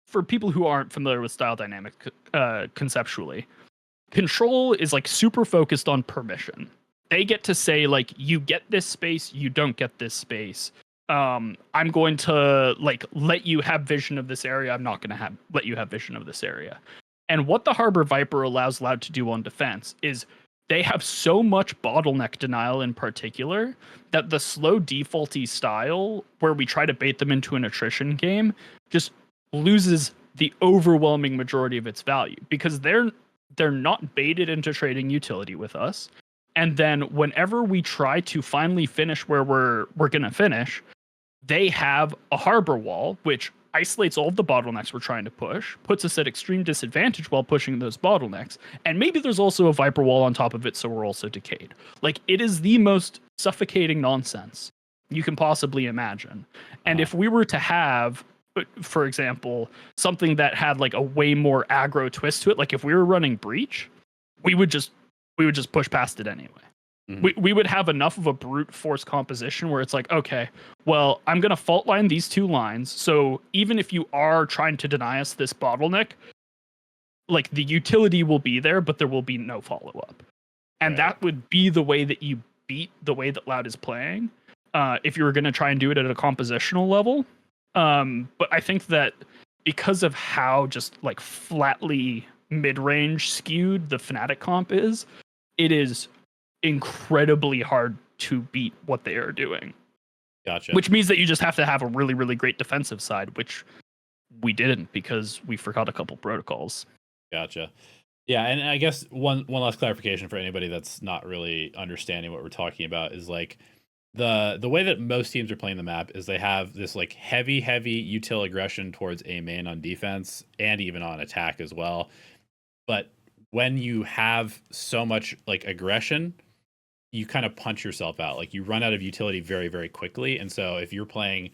for people who aren't familiar with style dynamic conceptually, control is like super focused on permission. They get to say like, you get this space, you don't get this space. I'm going to like let you have vision of this area. I'm not going to let you have vision of this area. And what the Harbor Viper allows Loud to do on defense is they have so much bottleneck denial in particular that the slow defaulty style where we try to bait them into an attrition game just loses the overwhelming majority of its value because they're not baited into trading utility with us. And then whenever we try to finally finish where we're going to finish, they have a harbor wall, which isolates all of the bottlenecks we're trying to push, puts us at extreme disadvantage while pushing those bottlenecks. And maybe there's also a Viper wall on top of it, so we're also decayed. Like, it is the most suffocating nonsense you can possibly imagine. And if we were to have, for example, something that had like a way more aggro twist to it, like if we were running Breach, we would just push past it anyway. We would have enough of a brute force composition where it's like, okay, well, I'm going to fault line these 2 lines. So even if you are trying to deny us this bottleneck, like the utility will be there, but there will be no follow up. And that would be the way that you beat the way that Loud is playing. If you were going to try and do it at a compositional level. But I think that because of how just like flatly mid-range skewed the Fnatic comp is, it is incredibly hard to beat what they are doing. Gotcha. Which means that you just have to have a really, really great defensive side, which we didn't because we forgot a couple protocols. Gotcha. Yeah, and I guess one last clarification for anybody that's not really understanding what we're talking about is like the way that most teams are playing the map is they have this like heavy util aggression towards A main on defense and even on attack as well. But when you have so much like aggression, you kind of punch yourself out. Like you run out of utility very, very quickly. And so if you're playing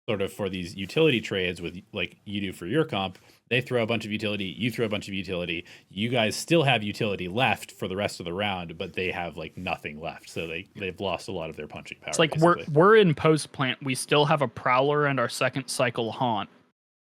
sort of for these utility trades with like you do for your comp, they throw a bunch of utility, you throw a bunch of utility. You guys still have utility left for the rest of the round, but they have like nothing left. So they've lost a lot of their punching power. It's like we're in post plant. We still have a prowler and our second cycle haunt,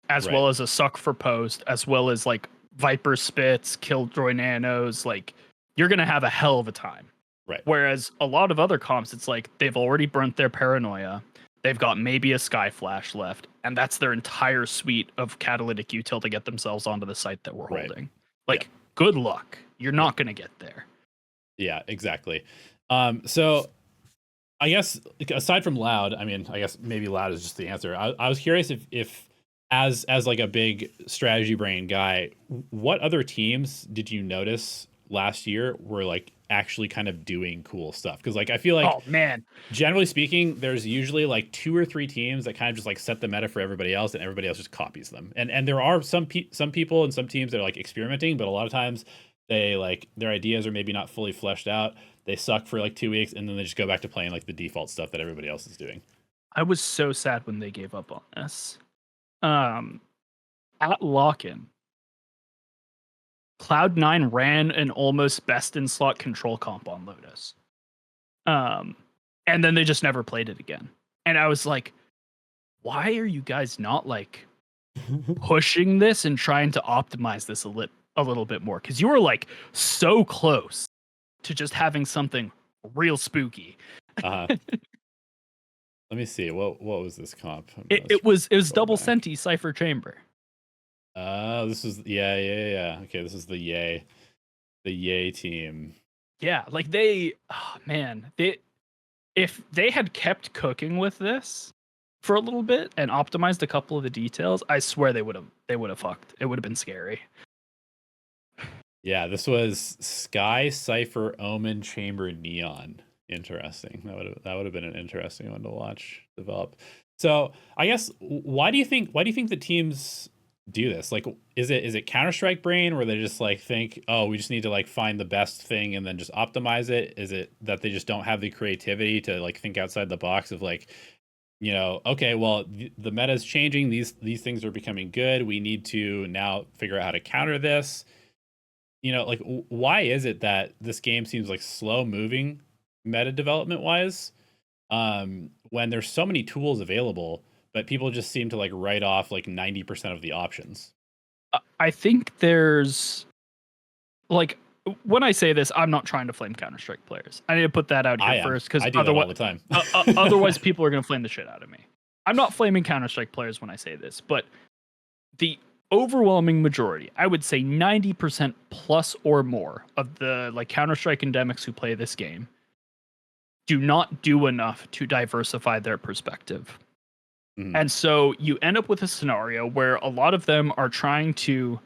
as well as a suck for post, as well as like Viper spits, Killjoy nanos. Like you're gonna have a hell of a time. Right. Whereas a lot of other comps, it's like they've already burnt their paranoia. They've got maybe a Sky Flash left, and that's their entire suite of catalytic util to get themselves onto the site that we're holding. Like, good luck. You're not going to get there. Yeah, exactly. So I guess aside from Loud, I mean, I guess maybe Loud is just the answer. I was curious if as like a big strategy brain guy, what other teams did you notice last year were like actually kind of doing cool stuff? Because like I feel like, oh man, generally speaking, there's usually like 2 or 3 teams that kind of just like set the meta for everybody else, and everybody else just copies them. And there are some people and some teams that are like experimenting, but a lot of times they like their ideas are maybe not fully fleshed out. They suck for like 2 weeks, and then they just go back to playing like the default stuff that everybody else is doing. I was so sad when they gave up on this. At lock-in, Cloud9 ran an almost best in slot control comp on Lotus. And then they just never played it again. And I was like, why are you guys not like pushing this and trying to optimize this a little bit more? Because you were like so close to just having something real spooky. Let me see. What was this comp? It was double Senti Cypher Chamber. This is yeah. Okay, this is the Yay team. Yeah, like if they had kept cooking with this for a little bit and optimized a couple of the details, I swear they would have fucked. It would have been scary. Yeah, this was Sky, Cypher, Omen, Chamber, Neon. Interesting. That would have been an interesting one to watch develop. So I guess why do you think the teams do this? Like, is it Counter-Strike brain where they just like think, oh, we just need to like find the best thing and then just optimize it? Is it that they just don't have the creativity to like think outside the box of like, you know, okay, well the meta is changing, these things are becoming good, we need to now figure out how to counter this? You know, like why is it that this game seems like slow moving meta development wise, when there's so many tools available, but people just seem to like write off like 90% of the options? I think there's like, when I say this, I'm not trying to flame Counter-Strike players. I need to put that out here first, because I do that all the time. Otherwise people are going to flame the shit out of me. I'm not flaming Counter-Strike players when I say this, but the overwhelming majority, I would say 90% plus or more of the like Counter-Strike endemics who play this game do not do enough to diversify their perspective. And so you end up with a scenario where a lot of them are trying to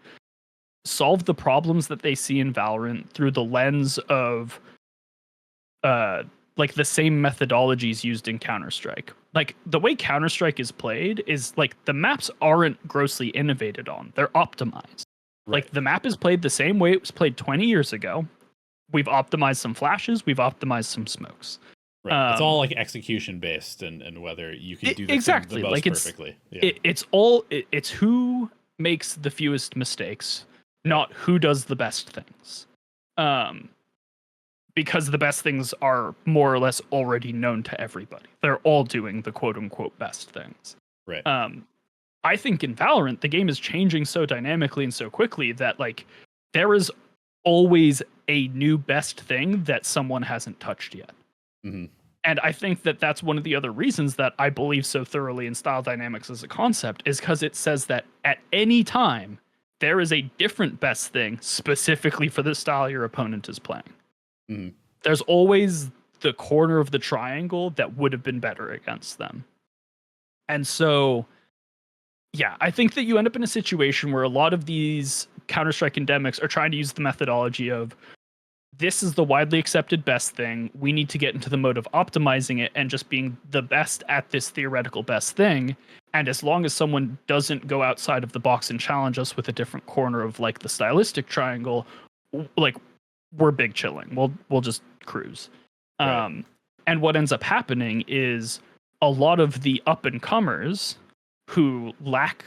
solve the problems that they see in Valorant through the lens of like the same methodologies used in Counter-Strike. Like the way Counter-Strike is played is like the maps aren't grossly innovated on. They're optimized. Right. Like the map is played the same way it was played 20 years ago. We've optimized some flashes. We've optimized some smokes. Right. It's all like execution based, and whether you can do the exactly most like perfectly. It's who makes the fewest mistakes, not who does the best things. Because the best things are more or less already known to everybody. They're all doing the quote unquote best things. Right. I think in Valorant, the game is changing so dynamically and so quickly that like there is always a new best thing that someone hasn't touched yet. And I think that that's one of the other reasons that I believe so thoroughly in style dynamics as a concept, is because it says that at any time there is a different best thing specifically for the style your opponent is playing. There's always the corner of the triangle that would have been better against them. And so, yeah, I think that you end up in a situation where a lot of these Counter-Strike endemics are trying to use the methodology of, this is the widely accepted best thing. We need to get into the mode of optimizing it and just being the best at this theoretical best thing. And as long as someone doesn't go outside of the box and challenge us with a different corner of like the stylistic triangle, like we're big chilling. We'll just cruise. Right. And what ends up happening is a lot of the up and comers who lack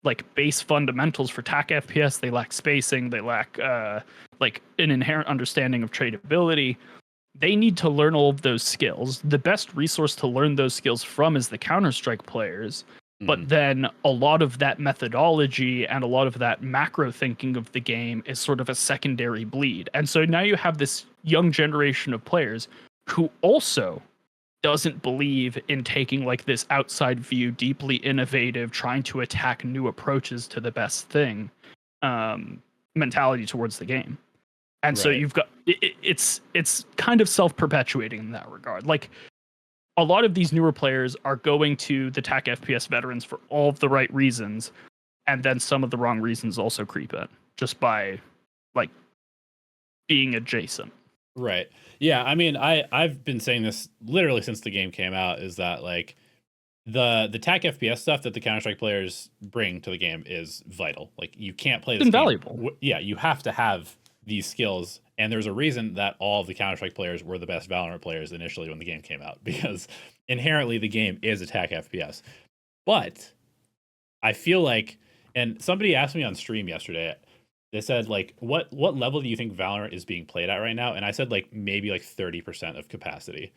like base fundamentals for TAC FPS, they lack spacing, they lack like an inherent understanding of tradability. They need to learn all of those skills. The best resource to learn those skills from is the Counter-Strike players. But then a lot of that methodology and a lot of that macro thinking of the game is sort of a secondary bleed. And so now you have this young generation of players who also doesn't believe in taking like this outside view, deeply innovative, trying to attack new approaches to the best thing mentality towards the game. And so you've got it's kind of self-perpetuating in that regard. Like a lot of these newer players are going to the TAC FPS veterans for all of the right reasons, and then some of the wrong reasons also creep in just by like being adjacent. Right. Yeah. I mean, I've been saying this literally since the game came out, is that like the TAC FPS stuff that the Counter-Strike players bring to the game is vital. Like you can't play this invaluable. Game. Yeah, you have to have these skills, and there's a reason that all of the Counter-Strike players were the best Valorant players initially when the game came out, because inherently the game is a TAC FPS. But I feel like, and somebody asked me on stream yesterday, they said like, what level do you think Valorant is being played at right now? And I said like maybe like 30% of capacity.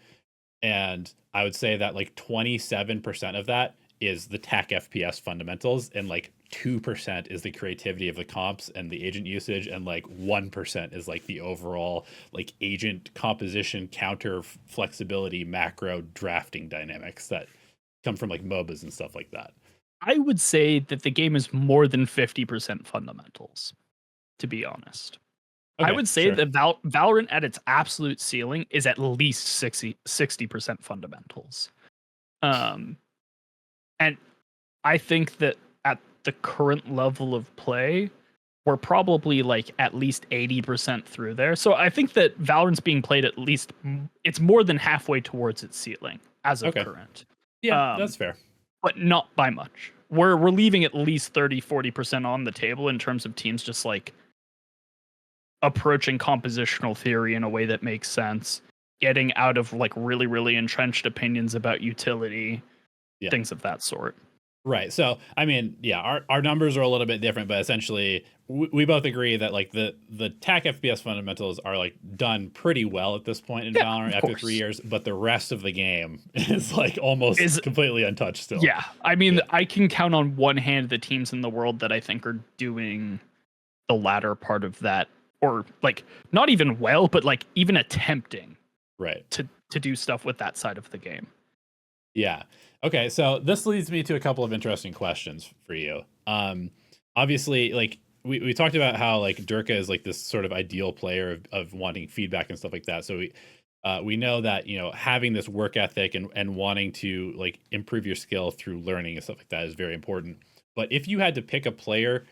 And I would say that like 27% of that is the TAC FPS fundamentals, and like 2% is the creativity of the comps and the agent usage, and like 1% is like the overall like agent composition, counter flexibility, macro drafting dynamics that come from like MOBAs and stuff like that. I would say that the game is more than 50% fundamentals, to be honest. Okay, I would say that Valorant at its absolute ceiling is at least 60% fundamentals. And I think that at the current level of play, we're probably like at least 80% through there. So I think that Valorant's being played at least, it's more than halfway towards its ceiling as of current. Yeah, that's fair. But not by much. We're leaving at least 30-40% on the table in terms of teams just like approaching compositional theory in a way that makes sense, getting out of like really, really entrenched opinions about utility, things of that sort. Right. So, I mean, yeah, our numbers are a little bit different, but essentially we both agree that like the TAC FPS fundamentals are like done pretty well at this point in Valorant after 3 years, but the rest of the game is like almost completely untouched still. Yeah. I mean, I can count on one hand the teams in the world that I think are doing the latter part of that, or like not even well, but like even attempting to do stuff with that side of the game. Yeah. Okay. So this leads me to a couple of interesting questions for you. Obviously, like we talked about how like Durka is like this sort of ideal player of wanting feedback and stuff like that. So we know that, you know, having this work ethic and wanting to like improve your skill through learning and stuff like that is very important. But if you had to pick a player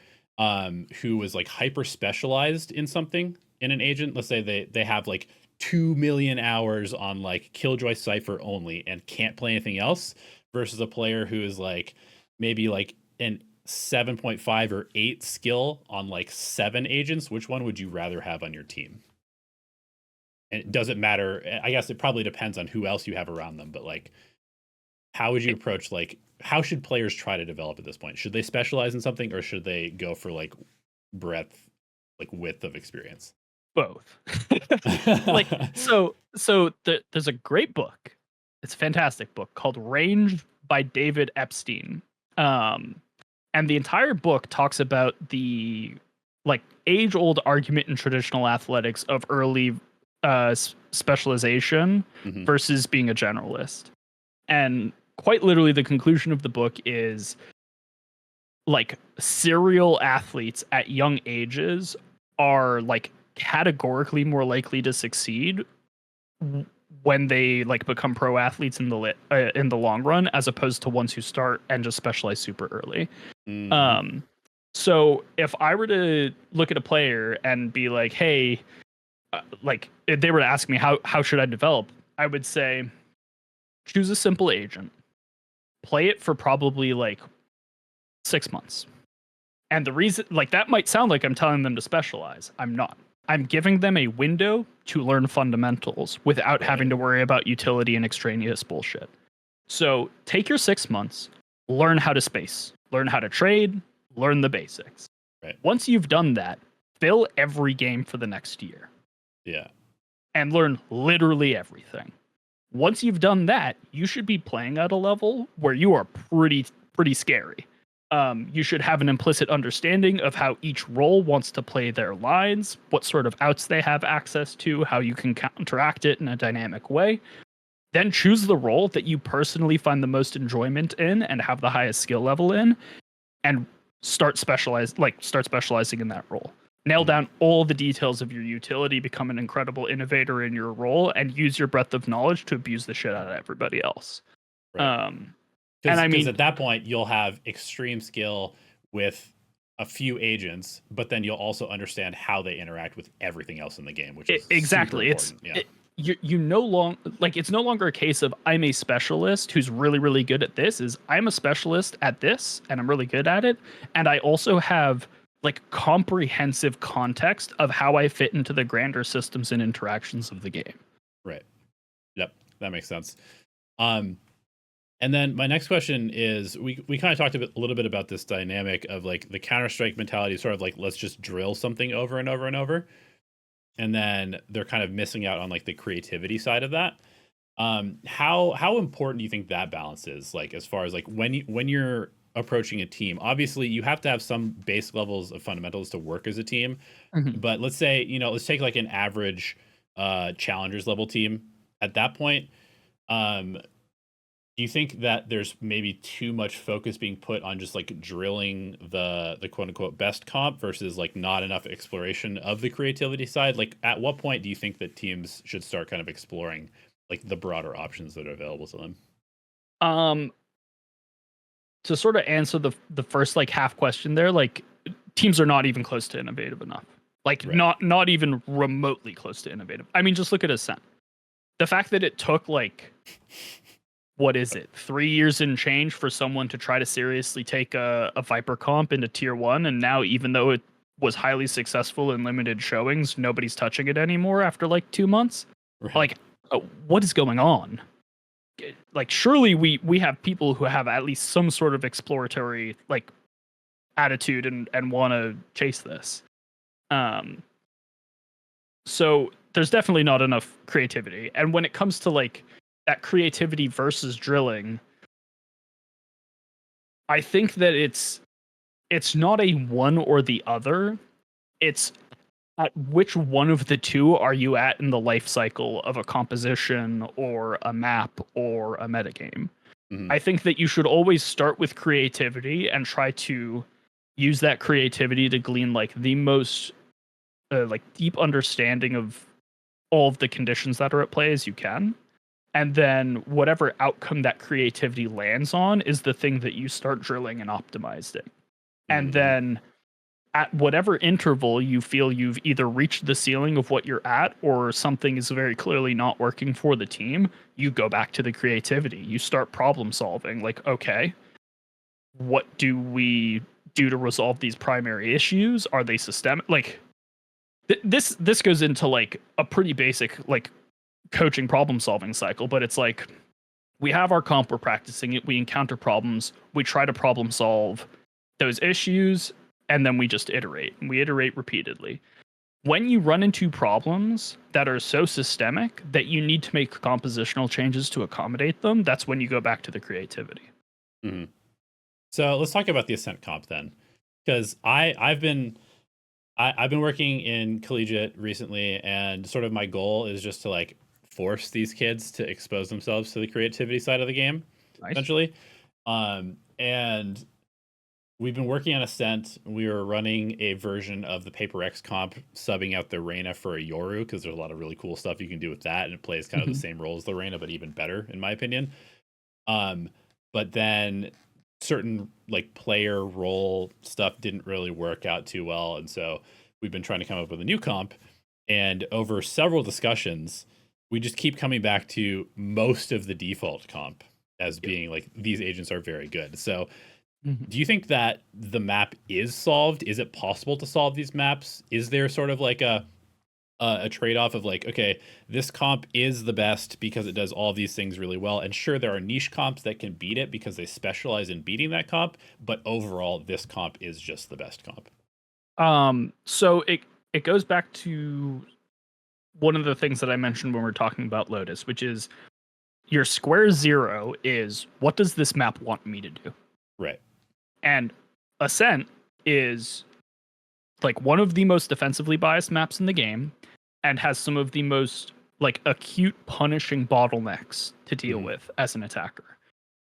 who was like hyper specialized in something in an agent, let's say they have like 2 million hours on like Killjoy Cypher only and can't play anything else, versus a player who is like maybe like an 7.5 or 8 skill on like 7 agents, which one would you rather have on your team? And it doesn't matter. I guess it probably depends on who else you have around them, but like, how would you approach, like, how should players try to develop at this point? Should they specialize in something, or should they go for like breadth, like width of experience? Both. Like, so there's a great book. It's a fantastic book called Range by David Epstein. And the entire book talks about the like age-old argument in traditional athletics of early specialization versus being a generalist. And quite literally the conclusion of the book is like serial athletes at young ages are like categorically more likely to succeed when they like become pro athletes in the long run, as opposed to ones who start and just specialize super early. So if I were to look at a player and be like, hey, like if they were to ask me how should I develop, I would say choose a simple agent, play it for probably like 6 months. And the reason, like, that might sound like I'm telling them to specialize. I'm not. I'm giving them a window to learn fundamentals without having to worry about utility and extraneous bullshit. So take your 6 months, learn how to space, learn how to trade, learn the basics. Right. Once you've done that, fill every game for the next year. Yeah. And learn literally everything. Once you've done that, you should be playing at a level where you are pretty scary. You should have an implicit understanding of how each role wants to play their lines, what sort of outs they have access to, how you can counteract it in a dynamic way. Then choose the role that you personally find the most enjoyment in and have the highest skill level in, and start specializing in that role. Nail down all the details of your utility, become an incredible innovator in your role, and use your breadth of knowledge to abuse the shit out of everybody else. Right. And I mean, at that point, you'll have extreme skill with a few agents, but then you'll also understand how they interact with everything else in the game, which is exactly. It's you no longer like it's no longer a case of I'm a specialist who's really really good at this. Is I'm a specialist at this and I'm really good at it, and I also have like comprehensive context of how I fit into the grander systems and interactions of the game. Right. Yep, that makes sense. And then my next question is, we kind of talked a little bit about this dynamic of like the Counter-Strike mentality, sort of like, let's just drill something over and over and over. And then they're kind of missing out on like the creativity side of that. How important do you think that balance is? Like, as far as like when you're approaching a team, obviously you have to have some base levels of fundamentals to work as a team. Mm-hmm. But let's say, let's take like an average challengers level team at that point. Do you think that there's maybe too much focus being put on just like drilling the quote unquote best comp versus like not enough exploration of the creativity side? Like, at what point do you think that teams should start kind of exploring like the broader options that are available to them? To sort of answer the first like half question there, like teams are not even close to innovative enough. Like not even remotely close to innovative. I mean, just look at Ascent. The fact that it took like what is it, 3 years and change for someone to try to seriously take a Viper comp into tier 1, and now even though it was highly successful in limited showings, nobody's touching it anymore after like 2 months. Right. Like, what is going on? Like, surely we have people who have at least some sort of exploratory like attitude and want to chase this. So there's definitely not enough creativity. And when it comes to like that creativity versus drilling, I think that it's not a one or the other. It's at which one of the two are you at in the life cycle of a composition or a map or a metagame. I think that you should always start with creativity and try to use that creativity to glean like the most like deep understanding of all of the conditions that are at play as you can. And then whatever outcome that creativity lands on is the thing that you start drilling and optimizing. And then at whatever interval you feel you've either reached the ceiling of what you're at or something is very clearly not working for the team, you go back to the creativity. You start problem solving. Like, okay, what do we do to resolve these primary issues? Are they systemic? Like, this goes into like a pretty basic like coaching problem solving cycle, but it's like we have our comp, we're practicing it, we encounter problems, we try to problem solve those issues, and then we just iterate, and we iterate repeatedly. When you run into problems that are so systemic that you need to make compositional changes to accommodate them, that's when you go back to the creativity. So let's talk about the Ascent comp then, because I've been working in collegiate recently, and sort of my goal is just to like force these kids to expose themselves to the creativity side of the game, essentially. And we've been working on Ascent. We were running a version of the Paper X comp, subbing out the Reyna for a Yoru, because there's a lot of really cool stuff you can do with that, and it plays kind of the same role as the Reyna, but even better, in my opinion. But then certain like player role stuff didn't really work out too well, and so we've been trying to come up with a new comp. And over several discussions, we just keep coming back to most of the default comp as being like, these agents are very good. So do you think that the map is solved? Is it possible to solve these maps? Is there sort of like a trade-off of like, okay, this comp is the best because it does all these things really well, and sure, there are niche comps that can beat it because they specialize in beating that comp, but overall this comp is just the best comp? So it goes back to one of the things that I mentioned when we we're talking about Lotus, which is your square zero is, what does this map want me to do? Right. And Ascent is like one of the most defensively biased maps in the game, and has some of the most like acute punishing bottlenecks to deal with as an attacker.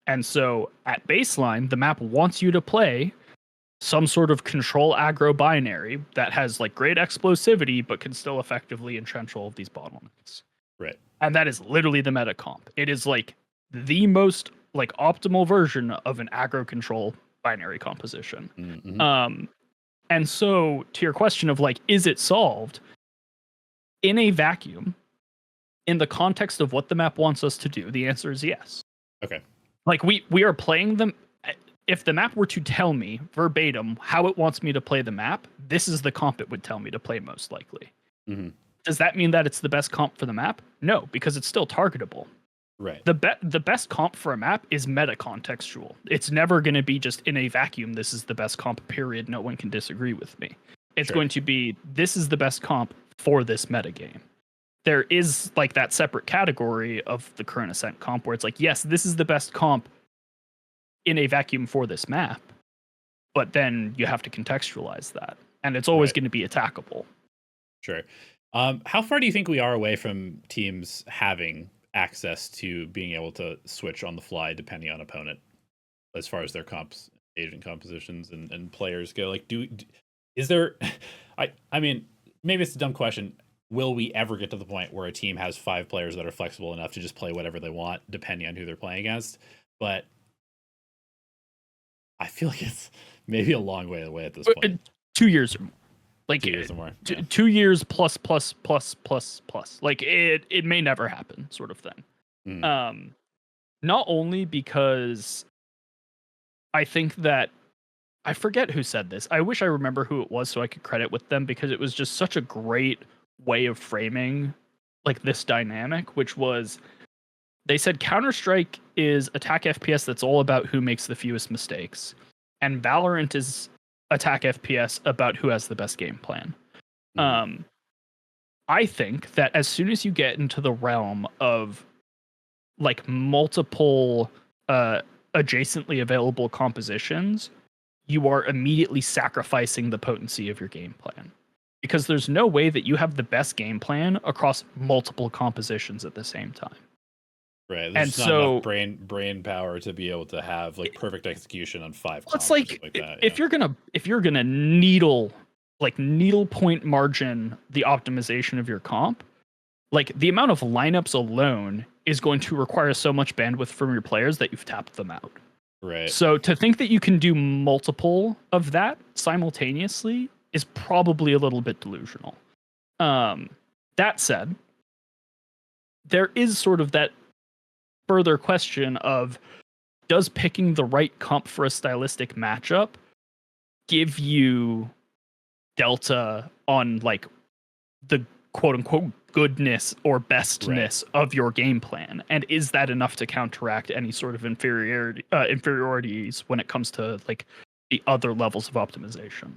And so at baseline, the map wants you to play some sort of control aggro binary that has like great explosivity, but can still effectively entrench all of these bottlenecks. Right. And that is literally the meta comp. It is like the most like optimal version of an aggro control binary composition. And so to your question of like, is it solved? In a vacuum, in the context of what the map wants us to do, the answer is yes. Okay. Like we are playing them. If the map were to tell me verbatim how it wants me to play the map, this is the comp it would tell me to play most likely. Does that mean that it's the best comp for the map? No, because it's still targetable. Right. The best comp for a map is meta contextual. It's never going to be just in a vacuum, this is the best comp, period. No one can disagree with me. It's going to be, this is the best comp for this meta game. There is like that separate category of the current Ascent comp where it's like, yes, this is the best comp in a vacuum for this map, but then you have to contextualize that, and it's always going to be attackable. Sure. How far do you think we are away from teams having access to being able to switch on the fly depending on opponent, as far as their comps, agent compositions, and players go? Like, is there? I mean, maybe it's a dumb question. Will we ever get to the point where a team has 5 players that are flexible enough to just play whatever they want depending on who they're playing against? But I feel like it's maybe a long way away at this point. 2 years or more. Like 2 years or more. 2 years plus. Like it may never happen, sort of thing. Not only because I think that, I forget who said this. I wish I remember who it was so I could credit with them, because it was just such a great way of framing like this dynamic, which was, they said Counter-Strike is attack FPS that's all about who makes the fewest mistakes, and Valorant is attack FPS about who has the best game plan. I think that as soon as you get into the realm of like multiple adjacently available compositions, you are immediately sacrificing the potency of your game plan, because there's no way that you have the best game plan across multiple compositions at the same time. Right. There's not enough brain power to be able to have like perfect execution on 5 comps. It's like that, if you're gonna needle point margin the optimization of your comp, like the amount of lineups alone is going to require so much bandwidth from your players that you've tapped them out. Right. So to think that you can do multiple of that simultaneously is probably a little bit delusional. That said, there is sort of that further question of, does picking the right comp for a stylistic matchup give you delta on like the quote unquote goodness or bestness of your game plan, and is that enough to counteract any sort of inferiorities when it comes to like the other levels of optimization?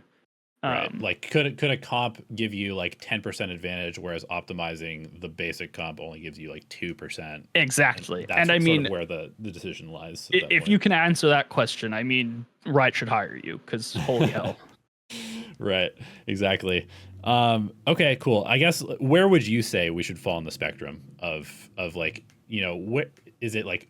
Like could a comp give you like 10% advantage, whereas optimizing the basic comp only gives you like 2%? Exactly. And I mean, where the decision lies. If you can answer that question, I mean, Riot should hire you, because holy hell. Right. Exactly. Okay, cool. I guess, where would you say we should fall on the spectrum of like, you know, what is it like?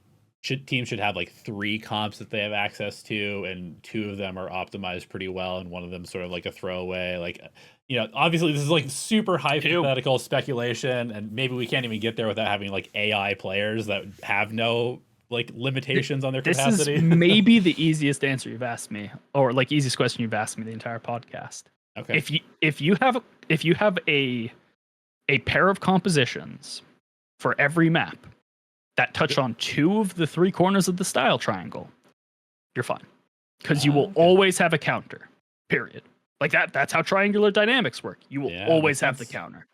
Teams should have like 3 comps that they have access to, and 2 of them are optimized pretty well, and one of them sort of like a throwaway. Like, you know, obviously this is like super hypothetical speculation, and maybe we can't even get there without having like AI players that have no like limitations on their capacity. This is maybe the easiest answer you've asked me, or like easiest question you've asked me the entire podcast. Okay. If you have a a pair of compositions for every map that touch on 2 of the 3 corners of the style triangle, you're fine. Because you will always have a counter, period. Like that's how triangular dynamics work. You will always have the counter.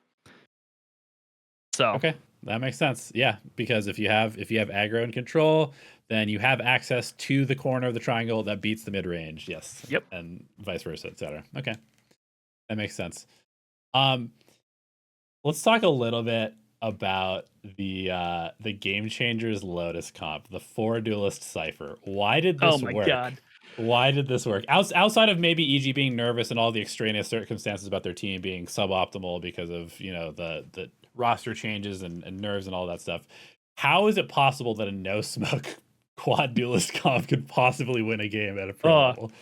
So okay, that makes sense. Yeah, because if you have aggro and control, then you have access to the corner of the triangle that beats the mid range. Yes. Yep. And vice versa, etc. Okay, that makes sense. Let's talk a little bit about the Game Changers Lotus comp, the 4 duelist cipher. Why did this work? Oh my god. Why did this work? Outside of maybe EG being nervous and all the extraneous circumstances about their team being suboptimal because of, you know, the roster changes and nerves and all that stuff, how is it possible that a no smoke quad duelist comp could possibly win a game at a pro level?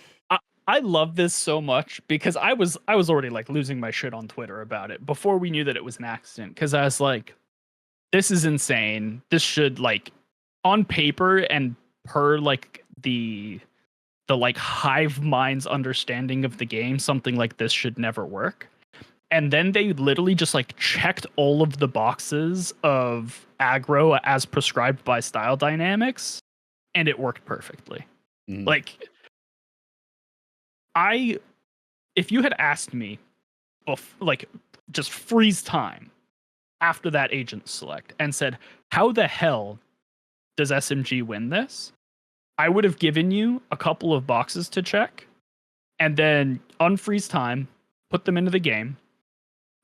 I love this so much because I was already like losing my shit on Twitter about it before we knew that it was an accident, because I was like, this is insane. This should, like, on paper and per like the like hive mind's understanding of the game, something like this should never work. And then they literally just like checked all of the boxes of aggro as prescribed by style dynamics, and it worked perfectly. Like, if you had asked me, like, just freeze time after that agent select and said, how the hell does SMG win this? I would have given you a couple of boxes to check and then unfreeze time, put them into the game,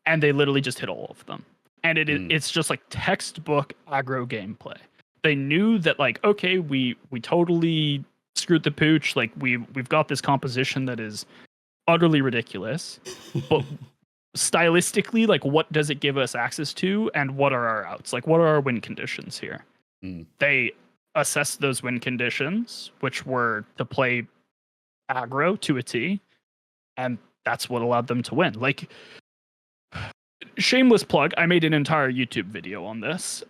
and they literally just hit all of them. And it's just like textbook aggro gameplay. They knew that, like, okay, we totally screwed the pooch. Like, we've got this composition that is utterly ridiculous, but stylistically, like, what does it give us access to, and what are our outs? Like, what are our win conditions here? They assessed those win conditions, which were to play aggro to a T, and that's what allowed them to win. Like, shameless plug, I made an entire YouTube video on this,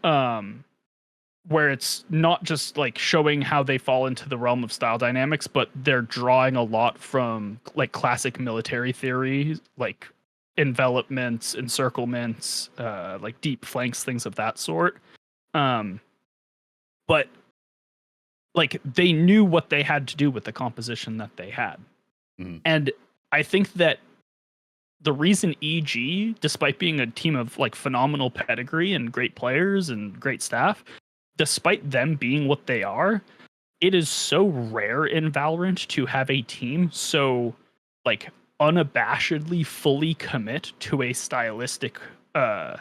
where it's not just like showing how they fall into the realm of style dynamics, but they're drawing a lot from like classic military theory, like envelopments, encirclements, like deep flanks, things of that sort. But like, they knew what they had to do with the composition that they had. And I think that the reason EG, despite being a team of like phenomenal pedigree and great players and great staff, despite them being what they are, it is so rare in Valorant to have a team so like unabashedly fully commit to a stylistic, to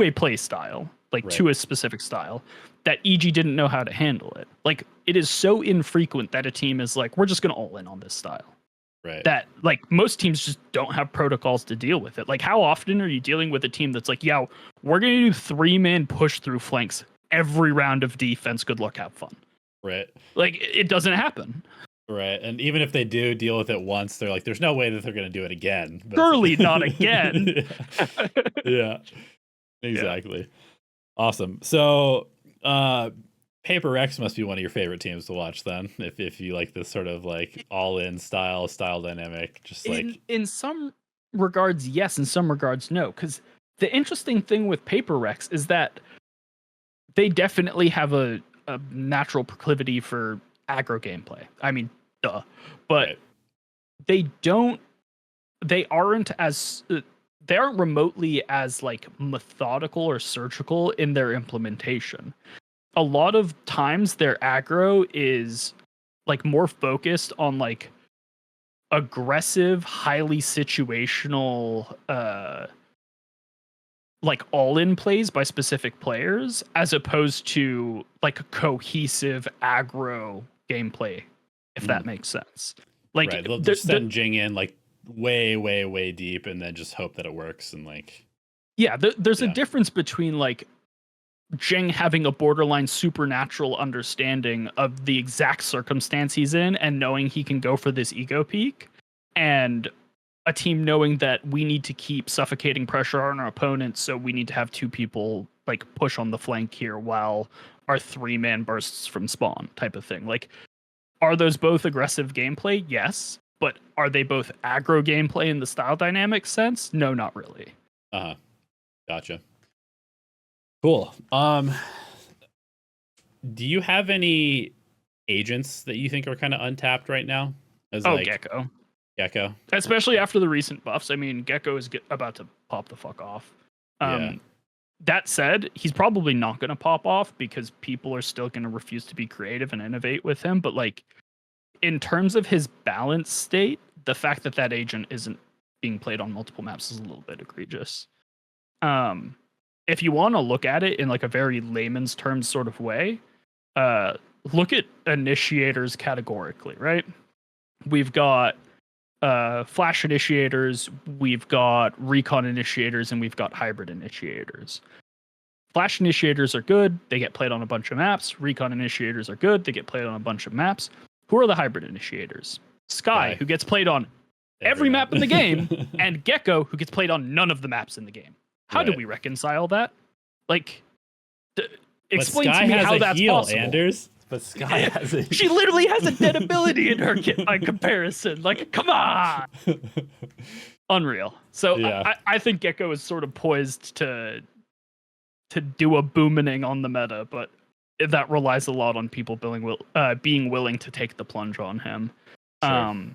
a play style, like to a specific style, that EG didn't know how to handle it. Like, it is so infrequent that a team is like, we're just going to all in on this style. Right. That, like, most teams just don't have protocols to deal with it. Like, how often are you dealing with a team that's like, yeah, we're going to do 3-man push through flanks every round of defense. Good luck, have fun. Right. Like, it doesn't happen. Right. And even if they do deal with it once, they're like, there's no way that they're going to do it again. Surely not again. Yeah. Exactly. Yeah. Awesome. So, Paper Rex must be one of your favorite teams to watch then, if you like this sort of like all-in style dynamic, just like in some regards yes, in some regards no, because the interesting thing with Paper Rex is that they definitely have a natural proclivity for aggro gameplay. I mean, duh, but they aren't remotely as like methodical or surgical in their implementation. A lot of times their aggro is like more focused on like aggressive, highly situational, like all-in plays by specific players, as opposed to like a cohesive aggro gameplay, if that makes sense. Like, they'll just send Jing in like way deep and then just hope that it works. And like, there's a difference between like Jing having a borderline supernatural understanding of the exact circumstance he's in and knowing he can go for this ego peak, and a team knowing that we need to keep suffocating pressure on our opponents, so we need to have 2 people like push on the flank here while our 3-man bursts from spawn type of thing. Like, are those both aggressive gameplay? Yes. But are they both aggro gameplay in the style dynamic sense? No, not really. Uh-huh. Gotcha. Cool. Do you have any agents that you think are kind of untapped right now? As Oh, like Gecko. Gecko? Especially after the recent buffs. I mean, Gecko is about to pop the fuck off. Yeah. That said, he's probably not going to pop off because people are still going to refuse to be creative and innovate with him. But like, in terms of his balance state, the fact that that agent isn't being played on multiple maps is a little bit egregious. If you want to look at it in like a very layman's terms sort of way, look at initiators categorically, right? We've got flash initiators, we've got recon initiators, and we've got hybrid initiators. Flash initiators are good, they get played on a bunch of maps. Recon initiators are good, they get played on a bunch of maps. Who are the hybrid initiators? Sky, who gets played on every map in the game, and Gecko, who gets played on none of the maps in the game. How do we reconcile that? Like, explain to me how that's possible. Anderzz. But Sky has a... She literally has a dead ability in her kit by comparison. Like, come on! Unreal. So yeah. I think Gecko is sort of poised to do a booming on the meta, but that relies a lot on people being willing to take the plunge on him. Sure.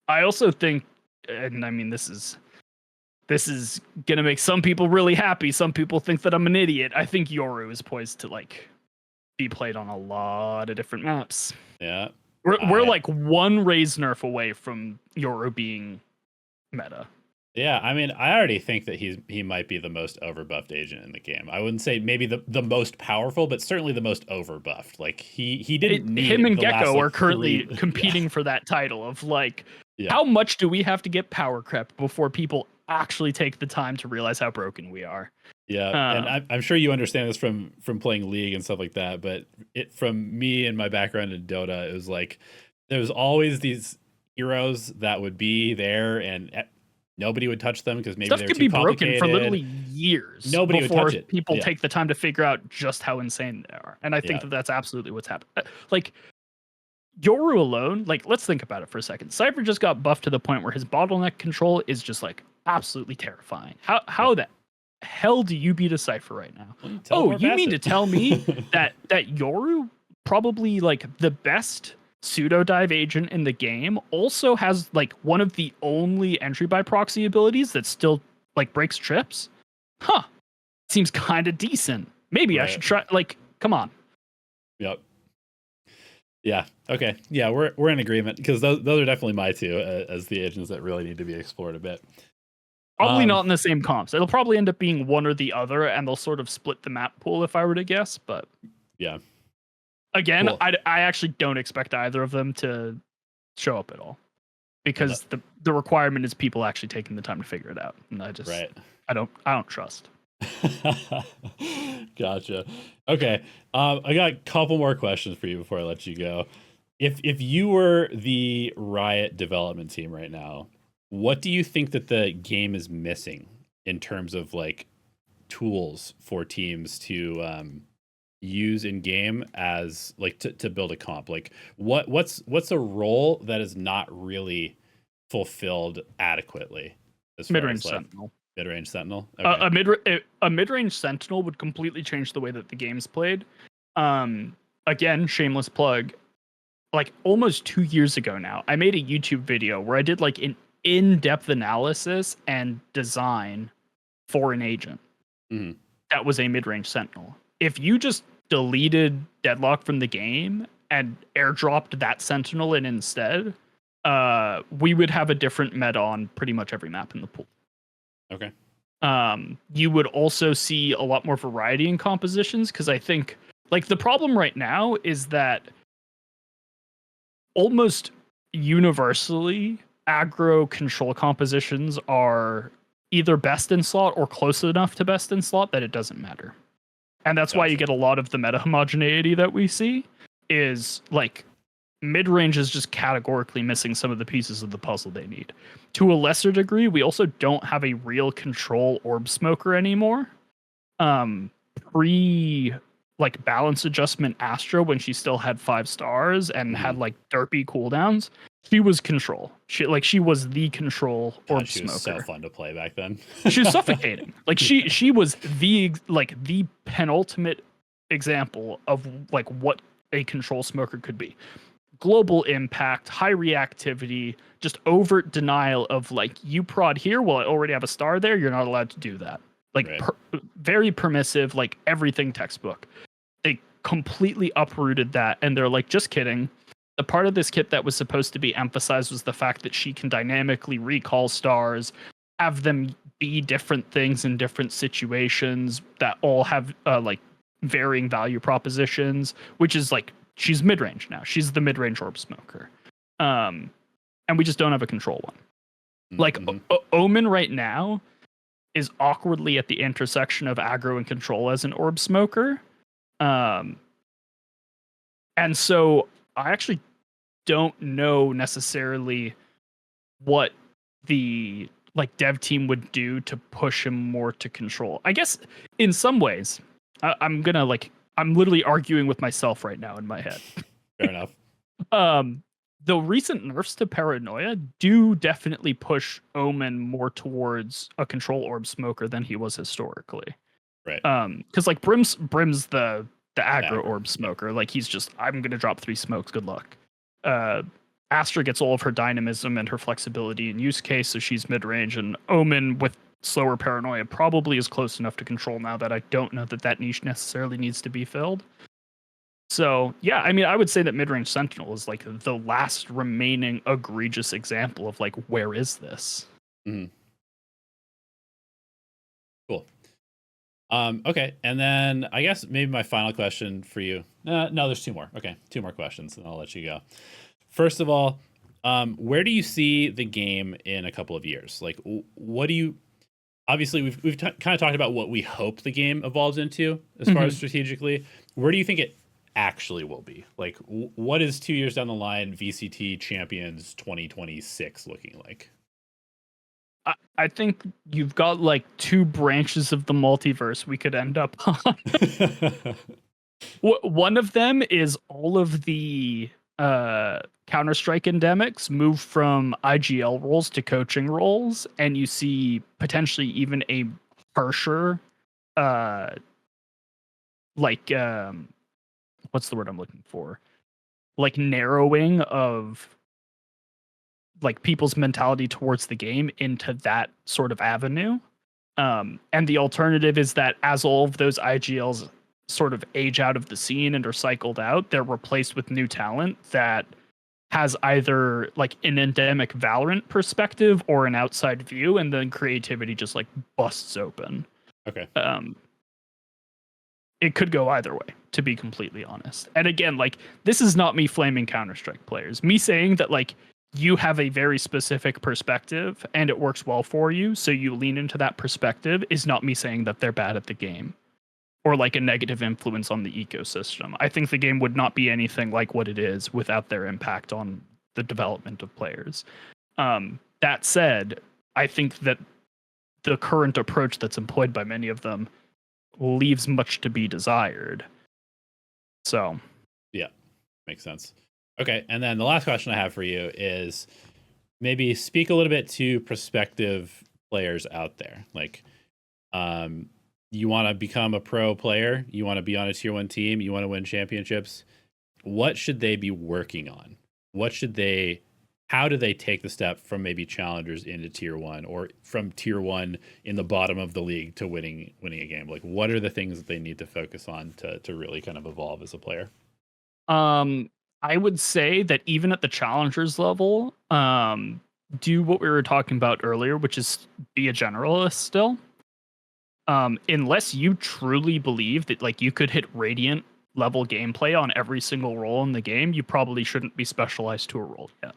I also think, and I mean, this is gonna make some people really happy. Some people think that I'm an idiot. I think Yoru is poised to like be played on a lot of different maps. Yeah. We're like one raise nerf away from Yoru being meta. Yeah, I mean, I already think that he might be the most overbuffed agent in the game. I wouldn't say maybe the most powerful, but certainly the most overbuffed. Like he didn't need him and Gecko last, are currently competing for that title of like how much do we have to get power crept before people actually take the time to realize how broken we are. Yeah, and I'm sure you understand this from playing League and stuff like that, but from me and my background in Dota, it was like there was always these heroes that would be there and nobody would touch them because maybe stuff they're could too be broken complicated. For literally years. Nobody before would touch it. People take the time to figure out just how insane they are, and I think that that's absolutely what's happened. Like Yoru alone, like let's think about it for a second. Cypher just got buffed to the point where his bottleneck control is just like absolutely terrifying. How the hell do you beat a Cypher right now? You mean to tell me that Yoru, probably like the best pseudo dive agent in the game, also has like one of the only entry by proxy abilities that still like breaks trips? Huh. Seems kind of decent. Maybe I should try. Like, come on. Yep. Yeah. Okay. Yeah, we're in agreement because those are definitely my two as the agents that really need to be explored a bit. Probably not in the same comps. It'll probably end up being one or the other, and they'll sort of split the map pool if I were to guess. But yeah, again, cool. I actually don't expect either of them to show up at all because the requirement is people actually taking the time to figure it out, and I don't trust. Gotcha. Okay, I got a couple more questions for you before I let you go. If you were the Riot development team right now, what do you think that the game is missing in terms of like tools for teams to use in game as like to build a comp? Like what's a role that is not really fulfilled adequately? Mid-range Sentinel. Mid-range Sentinel. Okay. A mid-range Sentinel would completely change the way that the game's played. Again, shameless plug. Like almost 2 years ago now, I made a YouTube video where I did like an in-depth analysis and design for an agent that was a mid-range Sentinel. If you just deleted Deadlock from the game and airdropped that Sentinel in instead, we would have a different meta on pretty much every map in the pool. Okay. You would also see a lot more variety in compositions because I think like the problem right now is that almost universally aggro control compositions are either best in slot or close enough to best in slot that it doesn't matter. And that's why you get a lot of the meta homogeneity that we see is like mid-range is just categorically missing some of the pieces of the puzzle they need. To a lesser degree, we also don't have a real control orb smoker anymore. Like balance adjustment Astra when she still had 5 stars and had like derpy cooldowns. She was control. She was the control orb God, she was smoker. so fun to play back then. She was suffocating. Like she was the penultimate example of like what a control smoker could be. Global impact, high reactivity, just overt denial of like, you prod here, well, I already have a star there, you're not allowed to do that. Like Right. very permissive, like everything textbook. They completely uprooted that, and they're like, just kidding. The part of this kit that was supposed to be emphasized was the fact that she can dynamically recall stars, have them be different things in different situations that all have like varying value propositions, which is like, she's mid-range now. She's the mid-range orb smoker. And we just don't have a control one. Like Omen right now is awkwardly at the intersection of aggro and control as an orb smoker. And so I actually don't know necessarily what the like dev team would do to push him more to control. I guess in some ways, I'm literally arguing with myself right now in my head. Fair enough. The recent nerfs to Paranoia do definitely push Omen more towards a control orb smoker than he was historically. Right. Because like Brim's the aggro orb smoker. Like he's just, I'm gonna drop 3 smokes. Good luck. Astra gets all of her dynamism and her flexibility in use case, so she's mid range, and Omen with slower Paranoia probably is close enough to control now that I don't know that niche necessarily needs to be filled. So yeah, I mean, I would say that mid-range Sentinel is like the last remaining egregious example of like, where is this? Mm-hmm. Cool. Okay, and then I guess maybe my final question for you. No, there's 2 more. Okay, 2 more questions, and I'll let you go. First of all, where do you see the game in a couple of years? Like, what do you? Obviously, we've kind of talked about what we hope the game evolves into as far as strategically. Where do you think it actually will be? Like, what is 2 years down the line VCT Champions 2026 looking like? I think you've got like 2 branches of the multiverse we could end up on. One of them is all of the Counter-Strike endemics move from IGL roles to coaching roles, and you see potentially even a harsher what's the word I'm looking for? Like narrowing of like people's mentality towards the game into that sort of avenue. And the alternative is that as all of those IGLs sort of age out of the scene and are cycled out, they're replaced with new talent that has either like an endemic Valorant perspective or an outside view, and then creativity just like busts open. Okay. It could go either way, to be completely honest. And again, like, this is not me flaming Counter-Strike players. Me saying that like you have a very specific perspective and it works well for you, so you lean into that perspective, is not me saying that they're bad at the game or like a negative influence on the ecosystem. I think the game would not be anything like what it is without their impact on the development of players. That said, I think that the current approach that's employed by many of them leaves much to be desired. So, yeah, makes sense. Okay, and then the last question I have for you is maybe speak a little bit to prospective players out there. Like, you want to become a pro player, you want to be on a tier 1 team, you want to win championships. What should they be working on? How do they take the step from maybe challengers into tier 1, or from tier 1 in the bottom of the league to winning a game? Like, what are the things that they need to focus on to really kind of evolve as a player? I would say that even at the challengers level, do what we were talking about earlier, which is be a generalist still. Unless you truly believe that like you could hit Radiant level gameplay on every single role in the game, you probably shouldn't be specialized to a role yet.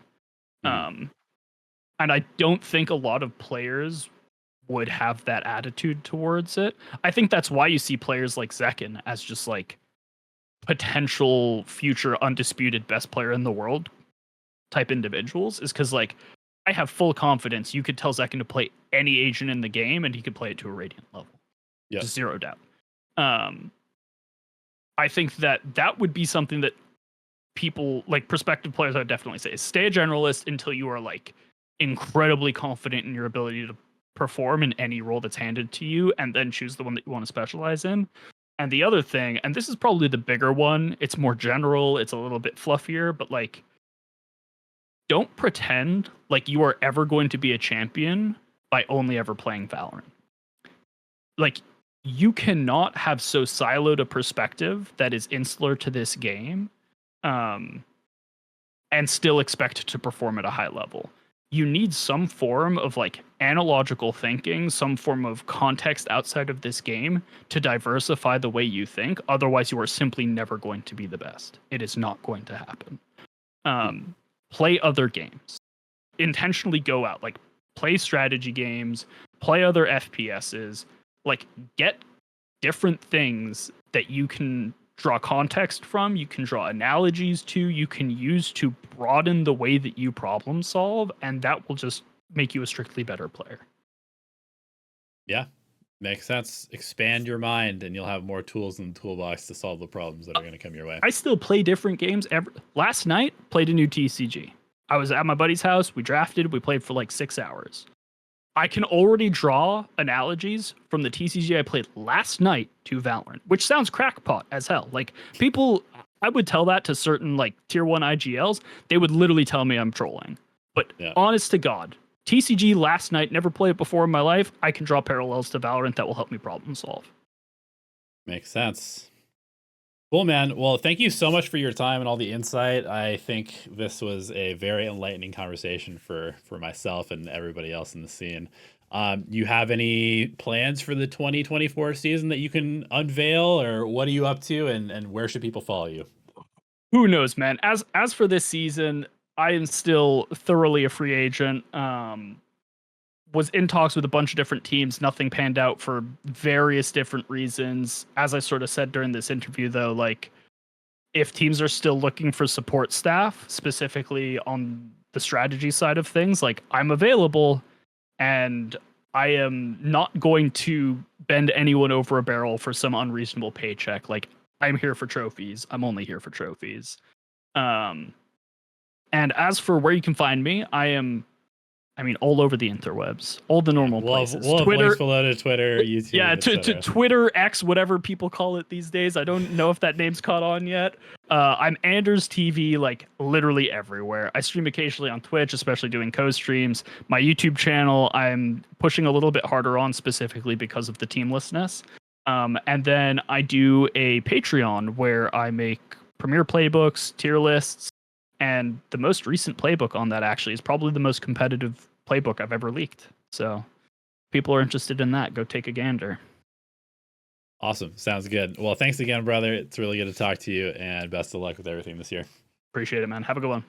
And I don't think a lot of players would have that attitude towards it. I think that's why you see players like Zekin as just like potential future undisputed best player in the world type individuals, is because like I have full confidence you could tell Zekin to play any agent in the game and he could play it to a Radiant level. Yeah. Just zero doubt. I think that would be something that people, like prospective players, I would definitely say stay a generalist until you are like incredibly confident in your ability to perform in any role that's handed to you, and then choose the one that you want to specialize in. And the other thing, and this is probably the bigger one, it's more general, it's a little bit fluffier, but like, don't pretend like you are ever going to be a champion by only ever playing Valorant. Like, you cannot have so siloed a perspective that is insular to this game, and still expect to perform at a high level. You need some form of like analogical thinking, some form of context outside of this game to diversify the way you think. Otherwise, you are simply never going to be the best. It is not going to happen. Play other games. Intentionally go out, like play strategy games, play other FPSs, like get different things that you can draw context from, you can draw analogies to, you can use to broaden the way that you problem solve, and that will just make you a strictly better player. Yeah, makes sense. Expand your mind and you'll have more tools in the toolbox to solve the problems that are going to come your way. I still play different games. Last night, played a new TCG. I was at my buddy's house, we drafted, we played for like 6 hours. I can already draw analogies from the TCG I played last night to Valorant, which sounds crackpot as hell. Like, people, I would tell that to certain like tier 1 IGLs, they would literally tell me I'm trolling. But honest to God, TCG last night, never played it before in my life, I can draw parallels to Valorant that will help me problem solve. Makes sense. Cool, man. Well, thank you so much for your time and all the insight. I think this was a very enlightening conversation for myself and everybody else in the scene. You have any plans for the 2024 season that you can unveil, or what are you up to, and where should people follow you? Who knows, man? As for this season, I am still thoroughly a free agent. Was in talks with a bunch of different teams. Nothing panned out for various different reasons. As I sort of said during this interview, though, like, if teams are still looking for support staff, specifically on the strategy side of things, like, I'm available, and I am not going to bend anyone over a barrel for some unreasonable paycheck. Like, I'm here for trophies. I'm only here for trophies. And as for where you can find me, all over the interwebs, all the normal places. Twitter, links below to Twitter, YouTube. Yeah, to Twitter, X, whatever people call it these days. I don't know if that name's caught on yet. I'm Anderzz TV, like literally everywhere. I stream occasionally on Twitch, especially doing co-streams. My YouTube channel, I'm pushing a little bit harder on, specifically because of the teamlessness. And then I do a Patreon where I make premier playbooks, tier lists, and the most recent playbook on that actually is probably the most competitive playbook I've ever leaked. So if people are interested in that, go take a gander. Awesome. Sounds good. Well, thanks again, brother. It's really good to talk to you, and best of luck with everything this year. Appreciate it, man. Have a good one.